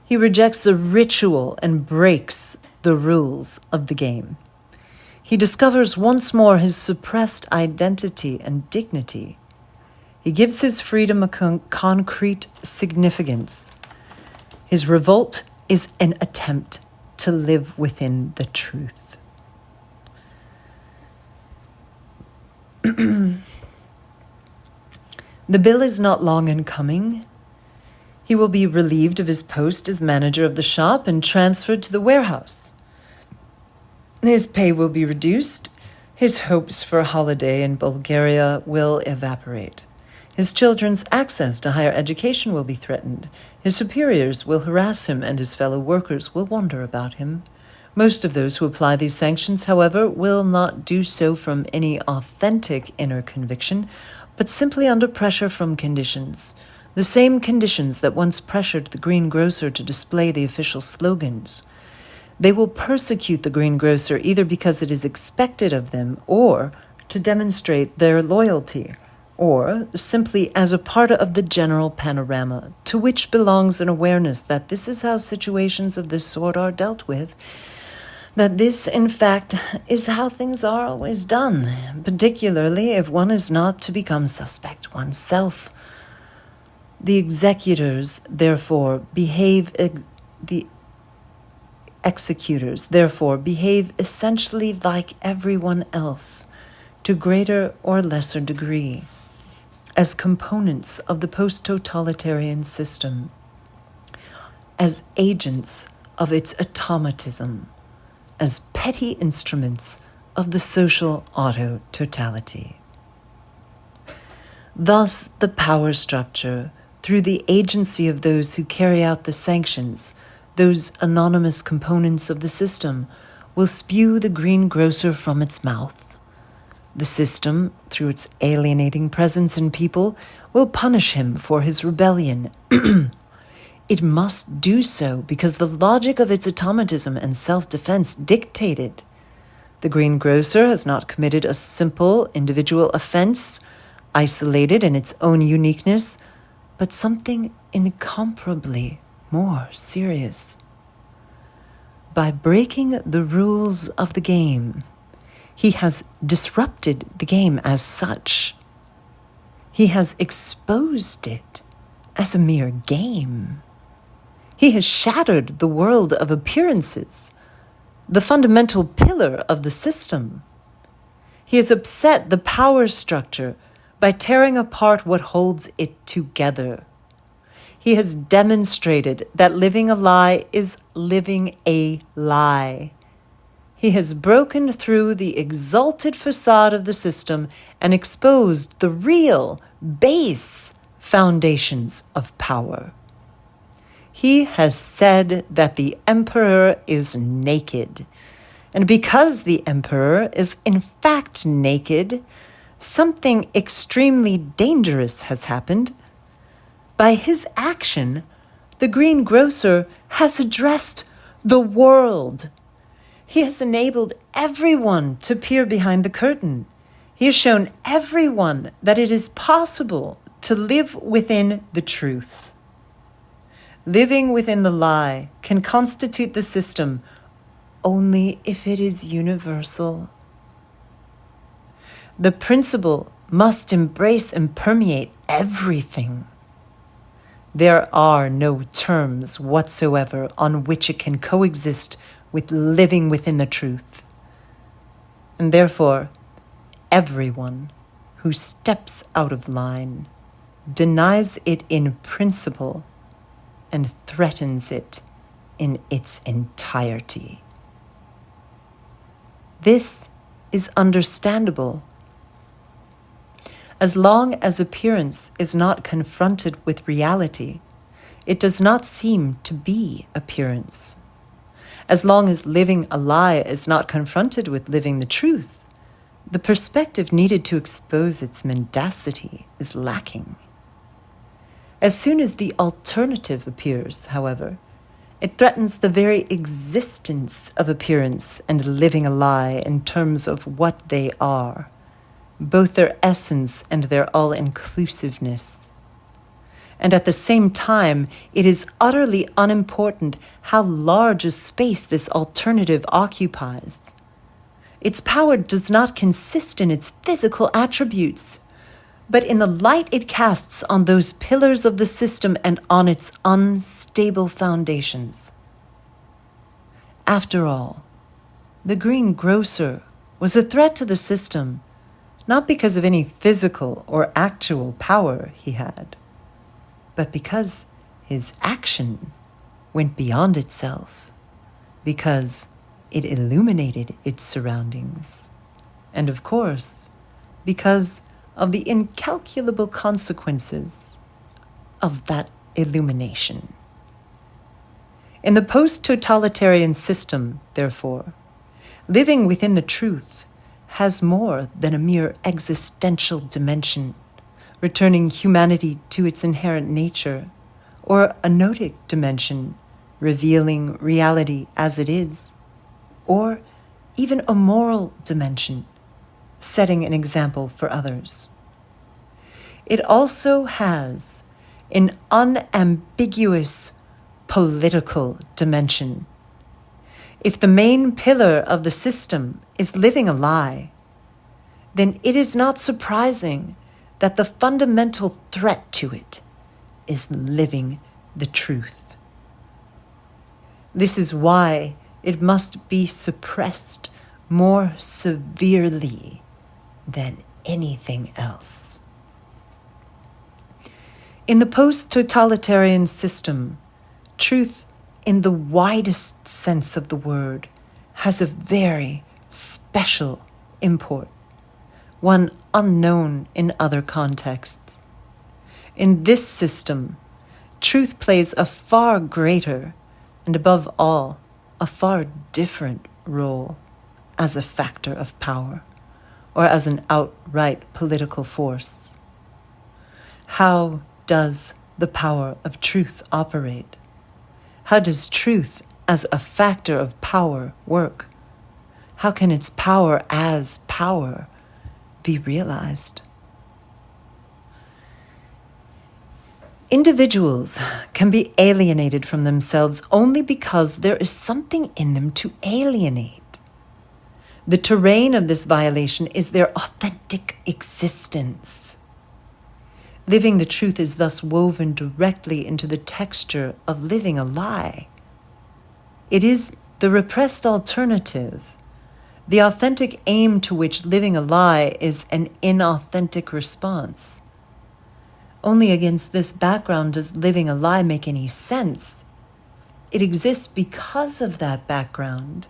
He rejects the ritual and breaks the rules of the game. He discovers once more his suppressed identity and dignity. He gives his freedom a concrete significance. His revolt is an attempt to live within the truth. The bill is not long in coming. He will be relieved of his post as manager of the shop and transferred to the warehouse. His pay will be reduced. His hopes for a holiday in Bulgaria will evaporate. His children's access to higher education will be threatened. His superiors will harass him, and his fellow workers will wonder about him. Most of those who apply these sanctions, however, will not do so from any authentic inner conviction, but simply under pressure from conditions, the same conditions that once pressured the greengrocer to display the official slogans. They will persecute the greengrocer either because it is expected of them, or to demonstrate their loyalty, or simply as a part of the general panorama, to which belongs an awareness that this is how situations of this sort are dealt with, that this, in fact, is how things are always done, particularly if one is not to become suspect oneself. The executors, therefore, the executors, therefore, behave essentially like everyone else, to greater or lesser degree, as components of the post-totalitarian system, as agents of its automatism, as petty instruments of the social auto-totality. Thus, the power structure, through the agency of those who carry out the sanctions, those anonymous components of the system, will spew the greengrocer from its mouth. The system, through its alienating presence in people, will punish him for his rebellion. It must do so because the logic of its automatism and self-defense dictate it. The greengrocer has not committed a simple individual offense, isolated in its own uniqueness, but something incomparably more serious. By breaking the rules of the game, he has disrupted the game as such. He has exposed it as a mere game. He has shattered the world of appearances the fundamental pillar of the system. He has upset the power structure by tearing apart what holds it together. He has demonstrated that living a lie is living a lie. He has broken through the exalted facade of the system and exposed the real, base foundations of power. He has said that the emperor is naked. And because the emperor is in fact naked, something extremely dangerous has happened. By his action, the greengrocer has addressed the world. He has enabled everyone to peer behind the curtain. He has shown everyone that it is possible to live within the truth. Living within the lie can constitute the system only if it is universal. The principle must embrace and permeate everything. There are no terms whatsoever on which it can coexist with living within the truth. And therefore, everyone who steps out of line denies it in principle and threatens it in its entirety. This is understandable. As long as appearance is not confronted with reality, it does not seem to be appearance. As long as living a lie is not confronted with living the truth, the perspective needed to expose its mendacity is lacking. As soon as the alternative appears, however, it threatens the very existence of appearance and living a lie in terms of what they are, both their essence and their all-inclusiveness. And at the same time, it is utterly unimportant how large a space this alternative occupies. Its power does not consist in its physical attributes, but in the light it casts on those pillars of the system and on its unstable foundations. After all, the greengrocer was a threat to the system, not because of any physical or actual power he had, but because his action went beyond itself, because it illuminated its surroundings, and of course, because of the incalculable consequences of that illumination. In the post-totalitarian system, therefore, living within the truth has more than a mere existential dimension, returning humanity to its inherent nature, or a noetic dimension, revealing reality as it is, or even a moral dimension, setting an example for others. It also has an unambiguous political dimension. If the main pillar of the system is living a lie, then it is not surprising that the fundamental threat to it is living the truth. This is why it must be suppressed more severely than anything else. In the post-totalitarian system, truth in the widest sense of the word has a very special import, one unknown in other contexts. In this system, truth plays a far greater and above all, a far different role as a factor of power or as an outright political force. How does the power of truth operate? How does truth as a factor of power work? How can its power as power be realized? Individuals can be alienated from themselves only because there is something in them to alienate. The terrain of this violation is their authentic existence. Living the truth is thus woven directly into the texture of living a lie. It is the repressed alternative, the authentic aim to which living a lie is an inauthentic response. Only against this background does living a lie make any sense. It exists because of that background.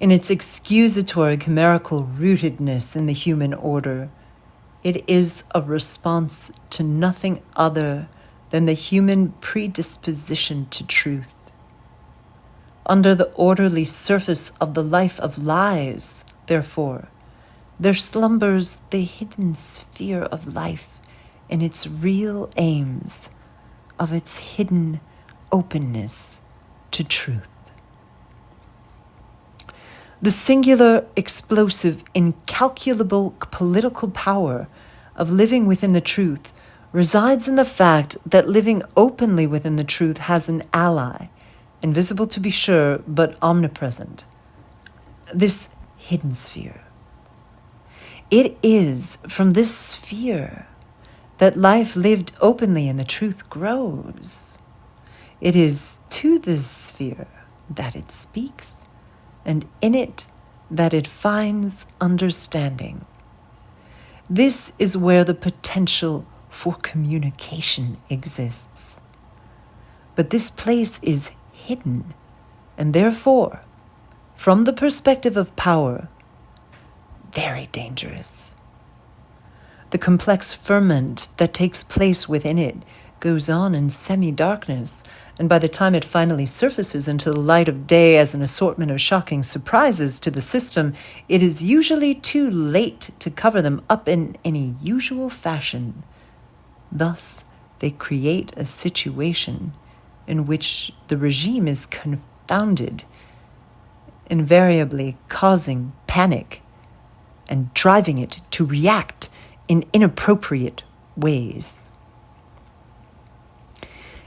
In its excusatory chimerical rootedness in the human order, it is a response to nothing other than the human predisposition to truth. Under the orderly surface of the life of lies, therefore, there slumbers the hidden sphere of life and its real aims, of its hidden openness to truth. The singular, explosive, incalculable political power of living within the truth resides in the fact that living openly within the truth has an ally, invisible to be sure, but omnipresent. This hidden sphere. It is from this sphere that life lived openly in the truth grows. It is to this sphere that it speaks, and in it that it finds understanding. This is where the potential for communication exists. But this place is hidden, and therefore, from the perspective of power, very dangerous. The complex ferment that takes place within it goes on in semi-darkness, and by the time it finally surfaces into the light of day as an assortment of shocking surprises to the system, it is usually too late to cover them up in any usual fashion. Thus, they create a situation in which the regime is confounded, invariably causing panic and driving it to react in inappropriate ways.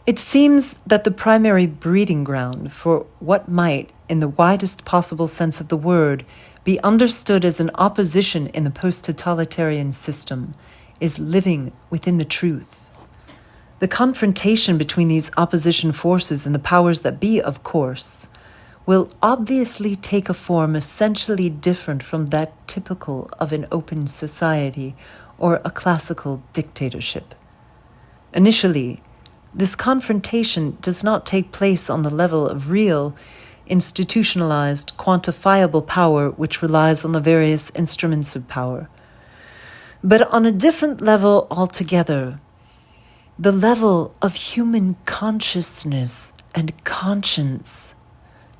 It seems that the primary breeding ground for what might, in the widest possible sense of the word, be understood as an opposition in the post-totalitarian system is living within the truth. The confrontation between these opposition forces and the powers that be, of course, will obviously take a form essentially different from that typical of an open society or a classical dictatorship. Initially, this confrontation does not take place on the level of real, institutionalized, quantifiable power which relies on the various instruments of power, but on a different level altogether, the level of human consciousness and conscience,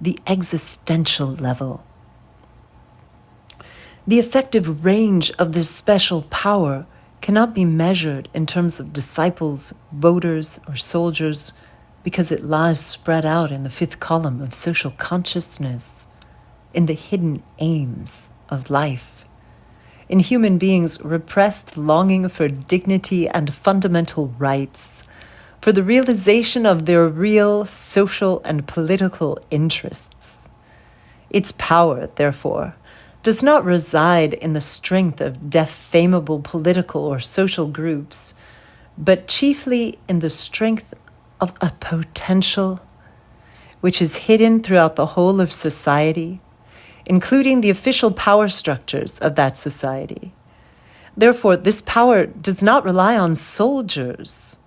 the existential level. The effective range of this special power cannot be measured in terms of disciples, voters, or soldiers, because it lies spread out in the fifth column of social consciousness, in the hidden aims of life, in human beings' repressed longing for dignity and fundamental rights, for the realization of their real social and political interests. Its power, therefore, does not reside in the strength of defamable political or social groups, but chiefly in the strength of a potential which is hidden throughout the whole of society, including the official power structures of that society. Therefore, this power does not rely on soldiers,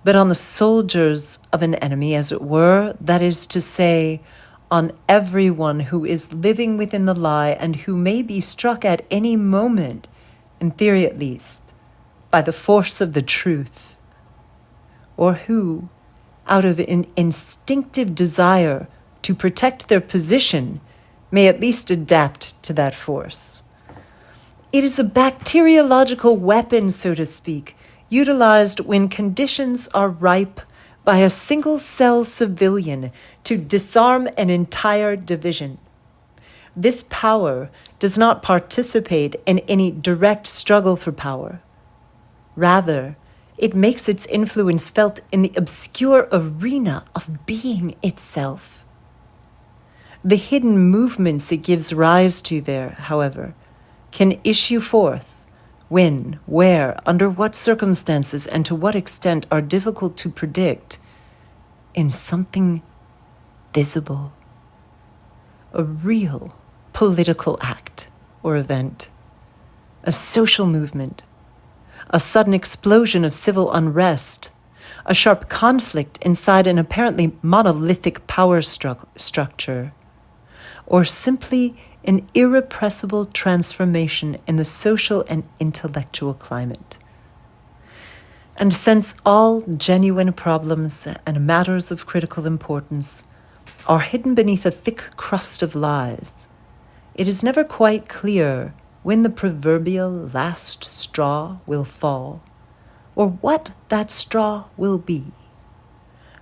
but on the soldiers of an enemy, as it were, that is to say, on everyone who is living within the lie and who may be struck at any moment, in theory at least, by the force of the truth, or who, out of an instinctive desire to protect their position, may at least adapt to that force. It is a bacteriological weapon, so to speak, utilized when conditions are ripe by a single-cell civilian to disarm an entire division. This power does not participate in any direct struggle for power. Rather, it makes its influence felt in the obscure arena of being itself. The hidden movements it gives rise to there, however, can issue forth when, where, under what circumstances, and to what extent are difficult to predict, in something visible a real political act or event, a social movement, a sudden explosion of civil unrest, a sharp conflict inside an apparently monolithic power structure, or simply an irrepressible transformation in the social and intellectual climate. And since all genuine problems and matters of critical importance are hidden beneath a thick crust of lies, it is never quite clear when the proverbial last straw will fall, or what that straw will be.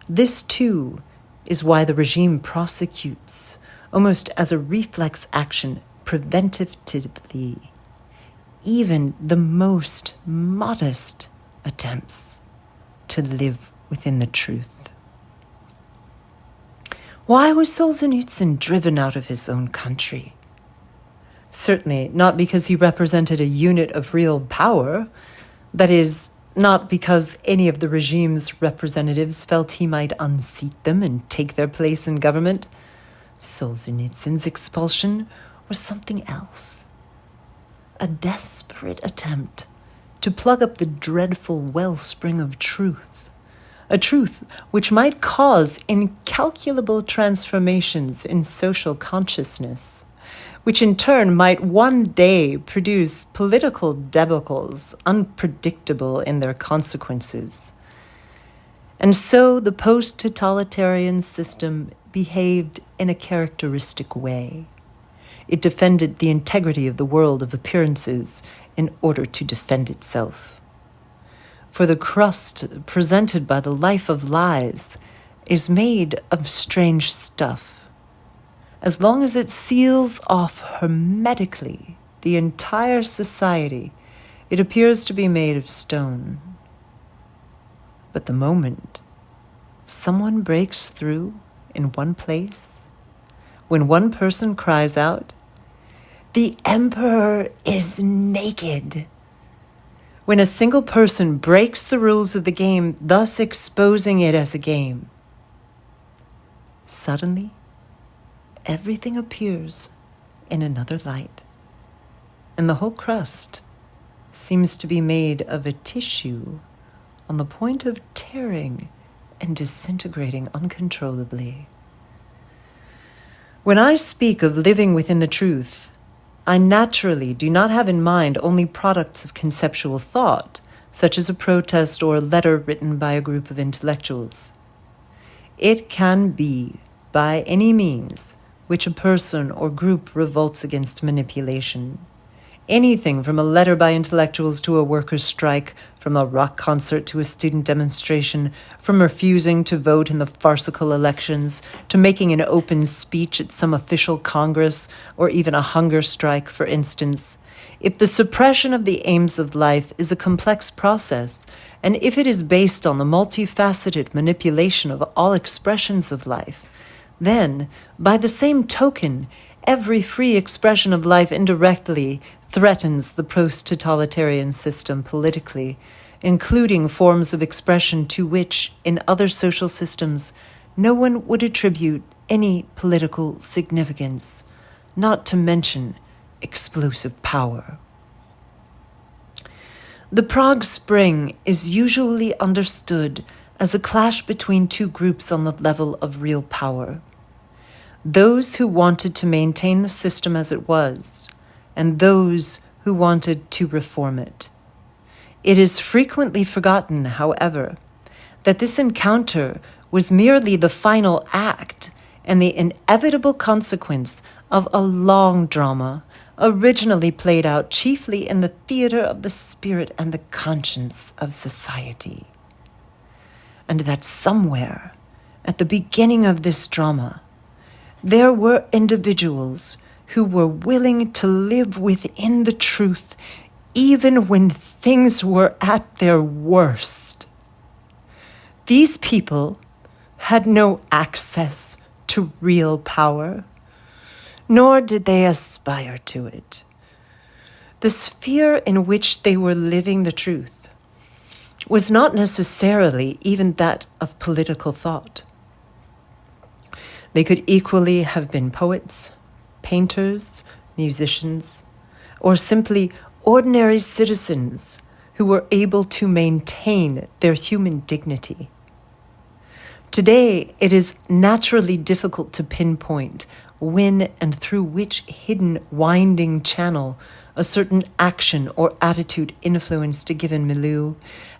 This, too, is why the regime prosecutes, almost as a reflex action, preventatively, even the most modest attempts to live within the truth. Why was Solzhenitsyn driven out of his own country? Certainly not because he represented a unit of real power, that is, not because any of the regime's representatives felt he might unseat them and take their place in government. Solzhenitsyn's expulsion was something else. A desperate attempt to plug up the dreadful wellspring of truth, a truth which might cause incalculable transformations in social consciousness, which in turn might one day produce political debacles unpredictable in their consequences. And so the post-totalitarian system behaved in a characteristic way. It defended the integrity of the world of appearances in order to defend itself. For the crust presented by the life of lies is made of strange stuff. As long as it seals off hermetically the entire society, it appears to be made of stone. But the moment someone breaks through in one place, when one person cries out, "The emperor is naked," when a single person breaks the rules of the game, thus exposing it as a game, suddenly everything appears in another light, and the whole crust seems to be made of a tissue on the point of tearing and disintegrating uncontrollably. When I speak of living within the truth, I naturally do not have in mind only products of conceptual thought, such as a protest or a letter written by a group of intellectuals. It can be, by any means, which a person or group revolts against manipulation. Anything from a letter by intellectuals to a workers' strike, from a rock concert to a student demonstration, from refusing to vote in the farcical elections to making an open speech at some official congress, or even a hunger strike, for instance. If the suppression of the aims of life is a complex process, and if it is based on the multifaceted manipulation of all expressions of life, then, by the same token, every free expression of life indirectly threatens the post-totalitarian system politically, including forms of expression to which, in other social systems, no one would attribute any political significance, not to mention explosive power. The Prague Spring is usually understood as a clash between two groups on the level of real power. Those who wanted to maintain the system as it was, and those who wanted to reform it. It is frequently forgotten, however, that this encounter was merely the final act and the inevitable consequence of a long drama, originally played out chiefly in the theater of the spirit and the conscience of society. And that somewhere, at the beginning of this drama, there were individuals who were willing to live within the truth even when things were at their worst. These people had no access to real power, nor did they aspire to it. The sphere in which they were living the truth was not necessarily even that of political thought. They could equally have been poets, painters, musicians, or simply ordinary citizens who were able to maintain their human dignity. Today, it is naturally difficult to pinpoint when and through which hidden winding channel a certain action or attitude influenced a given milieu,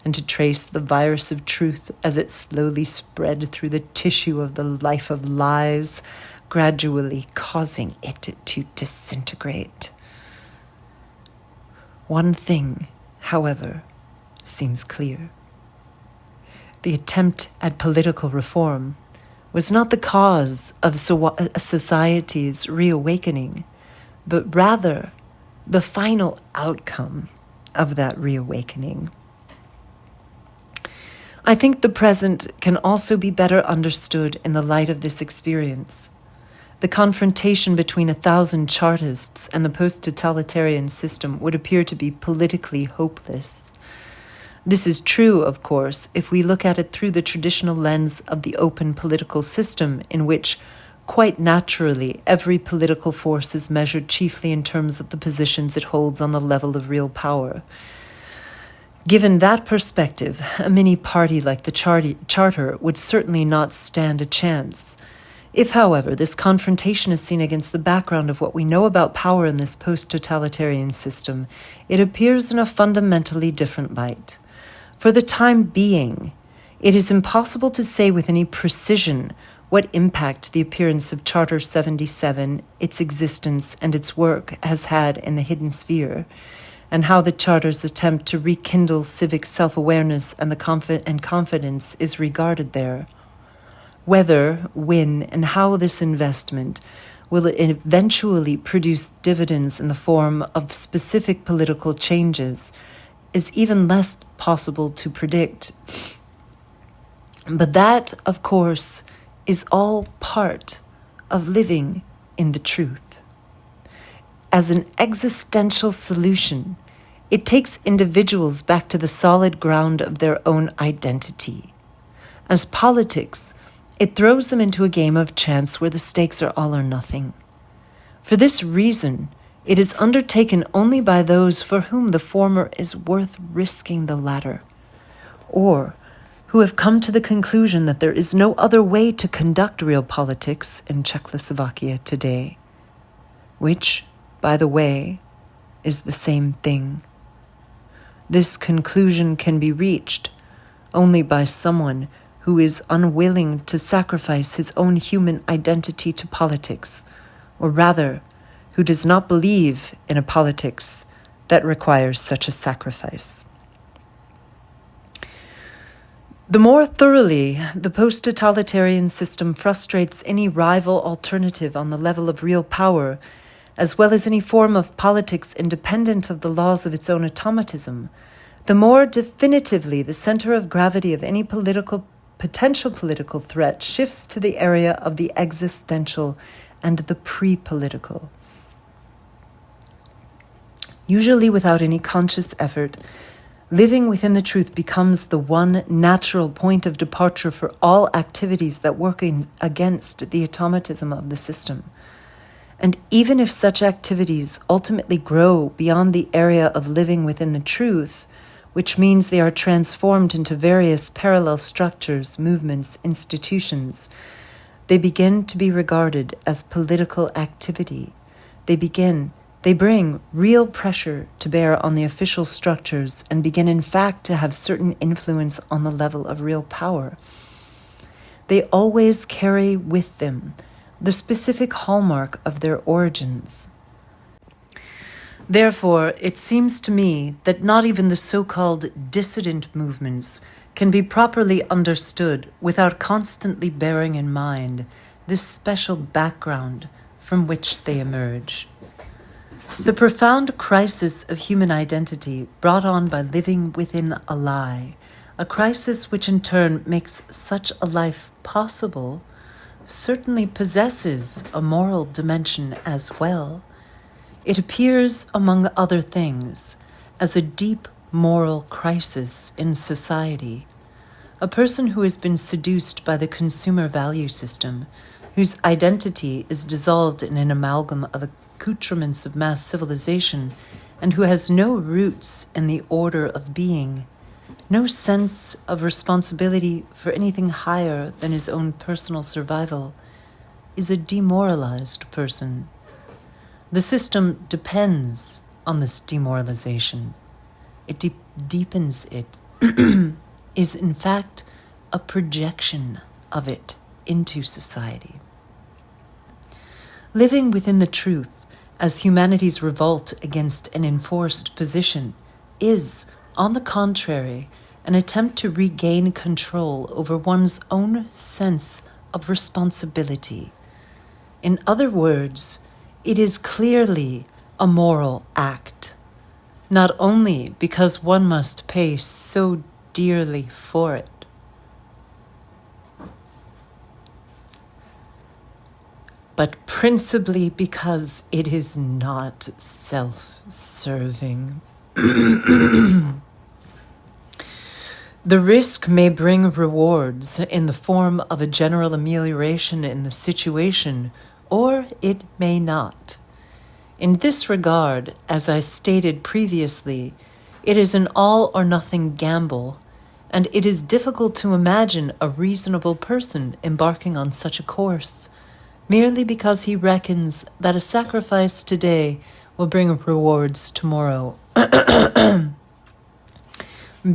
and to trace the virus of truth as it slowly spread through the tissue of the life of lies, gradually causing it to disintegrate. One thing, however, seems clear. The attempt at political reform was not the cause of society's reawakening, but rather the final outcome of that reawakening. I think the present can also be better understood in the light of this experience. The confrontation between 1,000 Chartists and the post-totalitarian system would appear to be politically hopeless. This is true, of course, if we look at it through the traditional lens of the open political system, in which, quite naturally, every political force is measured chiefly in terms of the positions it holds on the level of real power. Given that perspective, a mini-party like the Charter would certainly not stand a chance. If, however, this confrontation is seen against the background of what we know about power in this post-totalitarian system, it appears in a fundamentally different light. For the time being, it is impossible to say with any precision what impact the appearance of Charter 77, its existence, and its work has had in the hidden sphere, and how the Charter's attempt to rekindle civic self-awareness and confidence is regarded there. Whether, when, and how this investment will eventually produce dividends in the form of specific political changes is even less possible to predict. But that, of course, is all part of living in the truth. As an existential solution, it takes individuals back to the solid ground of their own identity. As politics, it throws them into a game of chance where the stakes are all or nothing. For this reason, it is undertaken only by those for whom the former is worth risking the latter, or who have come to the conclusion that there is no other way to conduct real politics in Czechoslovakia today, which, by the way, is the same thing. This conclusion can be reached only by someone who is unwilling to sacrifice his own human identity to politics, or rather, who does not believe in a politics that requires such a sacrifice. The more thoroughly the post-totalitarian system frustrates any rival alternative on the level of real power, as well as any form of politics independent of the laws of its own automatism, the more definitively the center of gravity of any potential political threat shifts to the area of the existential and the pre-political. Usually without any conscious effort, living within the truth becomes the one natural point of departure for all activities that work against the automatism of the system. And even if such activities ultimately grow beyond the area of living within the truth, which means they are transformed into various parallel structures, movements, institutions, they begin to be regarded as political activity. They bring real pressure to bear on the official structures and begin in fact to have certain influence on the level of real power. They always carry with them the specific hallmark of their origins. Therefore, it seems to me that not even the so-called dissident movements can be properly understood without constantly bearing in mind this special background from which they emerge. The profound crisis of human identity brought on by living within a lie, a crisis which in turn makes such a life possible, certainly possesses a moral dimension as well. It appears, among other things, as a deep moral crisis in society. A person who has been seduced by the consumer value system, whose identity is dissolved in an amalgam of accoutrements of mass civilization, and who has no roots in the order of being, no sense of responsibility for anything higher than his own personal survival, is a demoralized person. The system depends on this demoralization. It deepens it, is in fact a projection of it into society. Living within the truth as humanity's revolt against an enforced position is, on the contrary, an attempt to regain control over one's own sense of responsibility. In other words, it is clearly a moral act, not only because one must pay so dearly for it, but principally because it is not self-serving. The risk may bring rewards in the form of a general amelioration in the situation, or it may not. In this regard, as I stated previously, it is an all-or-nothing gamble, and it is difficult to imagine a reasonable person embarking on such a course, merely because he reckons that a sacrifice today will bring rewards tomorrow,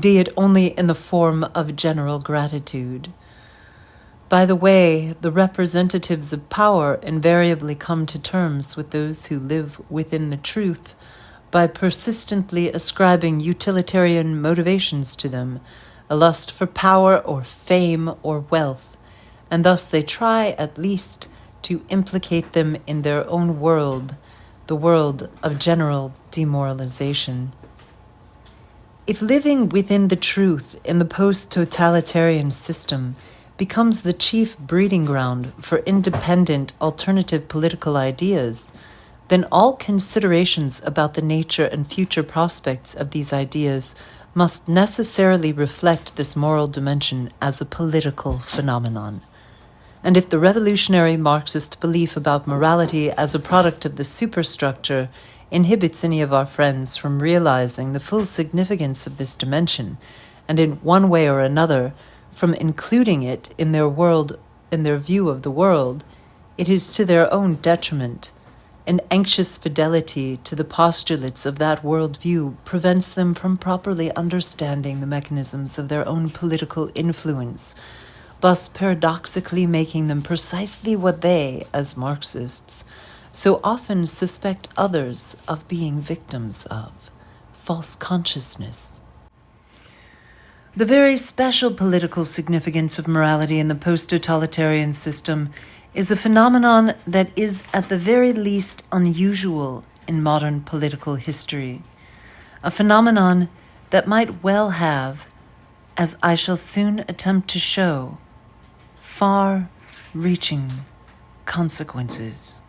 be it only in the form of general gratitude. By the way, the representatives of power invariably come to terms with those who live within the truth by persistently ascribing utilitarian motivations to them, a lust for power or fame or wealth, and thus they try at least to implicate them in their own world, the world of general demoralization. If living within the truth in the post-totalitarian system becomes the chief breeding ground for independent alternative political ideas, then all considerations about the nature and future prospects of these ideas must necessarily reflect this moral dimension as a political phenomenon. And if the revolutionary Marxist belief about morality as a product of the superstructure inhibits any of our friends from realizing the full significance of this dimension, and in one way or another, from including it in their view of the world, it is to their own detriment. An anxious fidelity to the postulates of that worldview prevents them from properly understanding the mechanisms of their own political influence, thus paradoxically making them precisely what they, as Marxists, so often suspect others of being victims of: false consciousness. The very special political significance of morality in the post-totalitarian system is a phenomenon that is at the very least unusual in modern political history, a phenomenon that might well have, as I shall soon attempt to show, far-reaching consequences.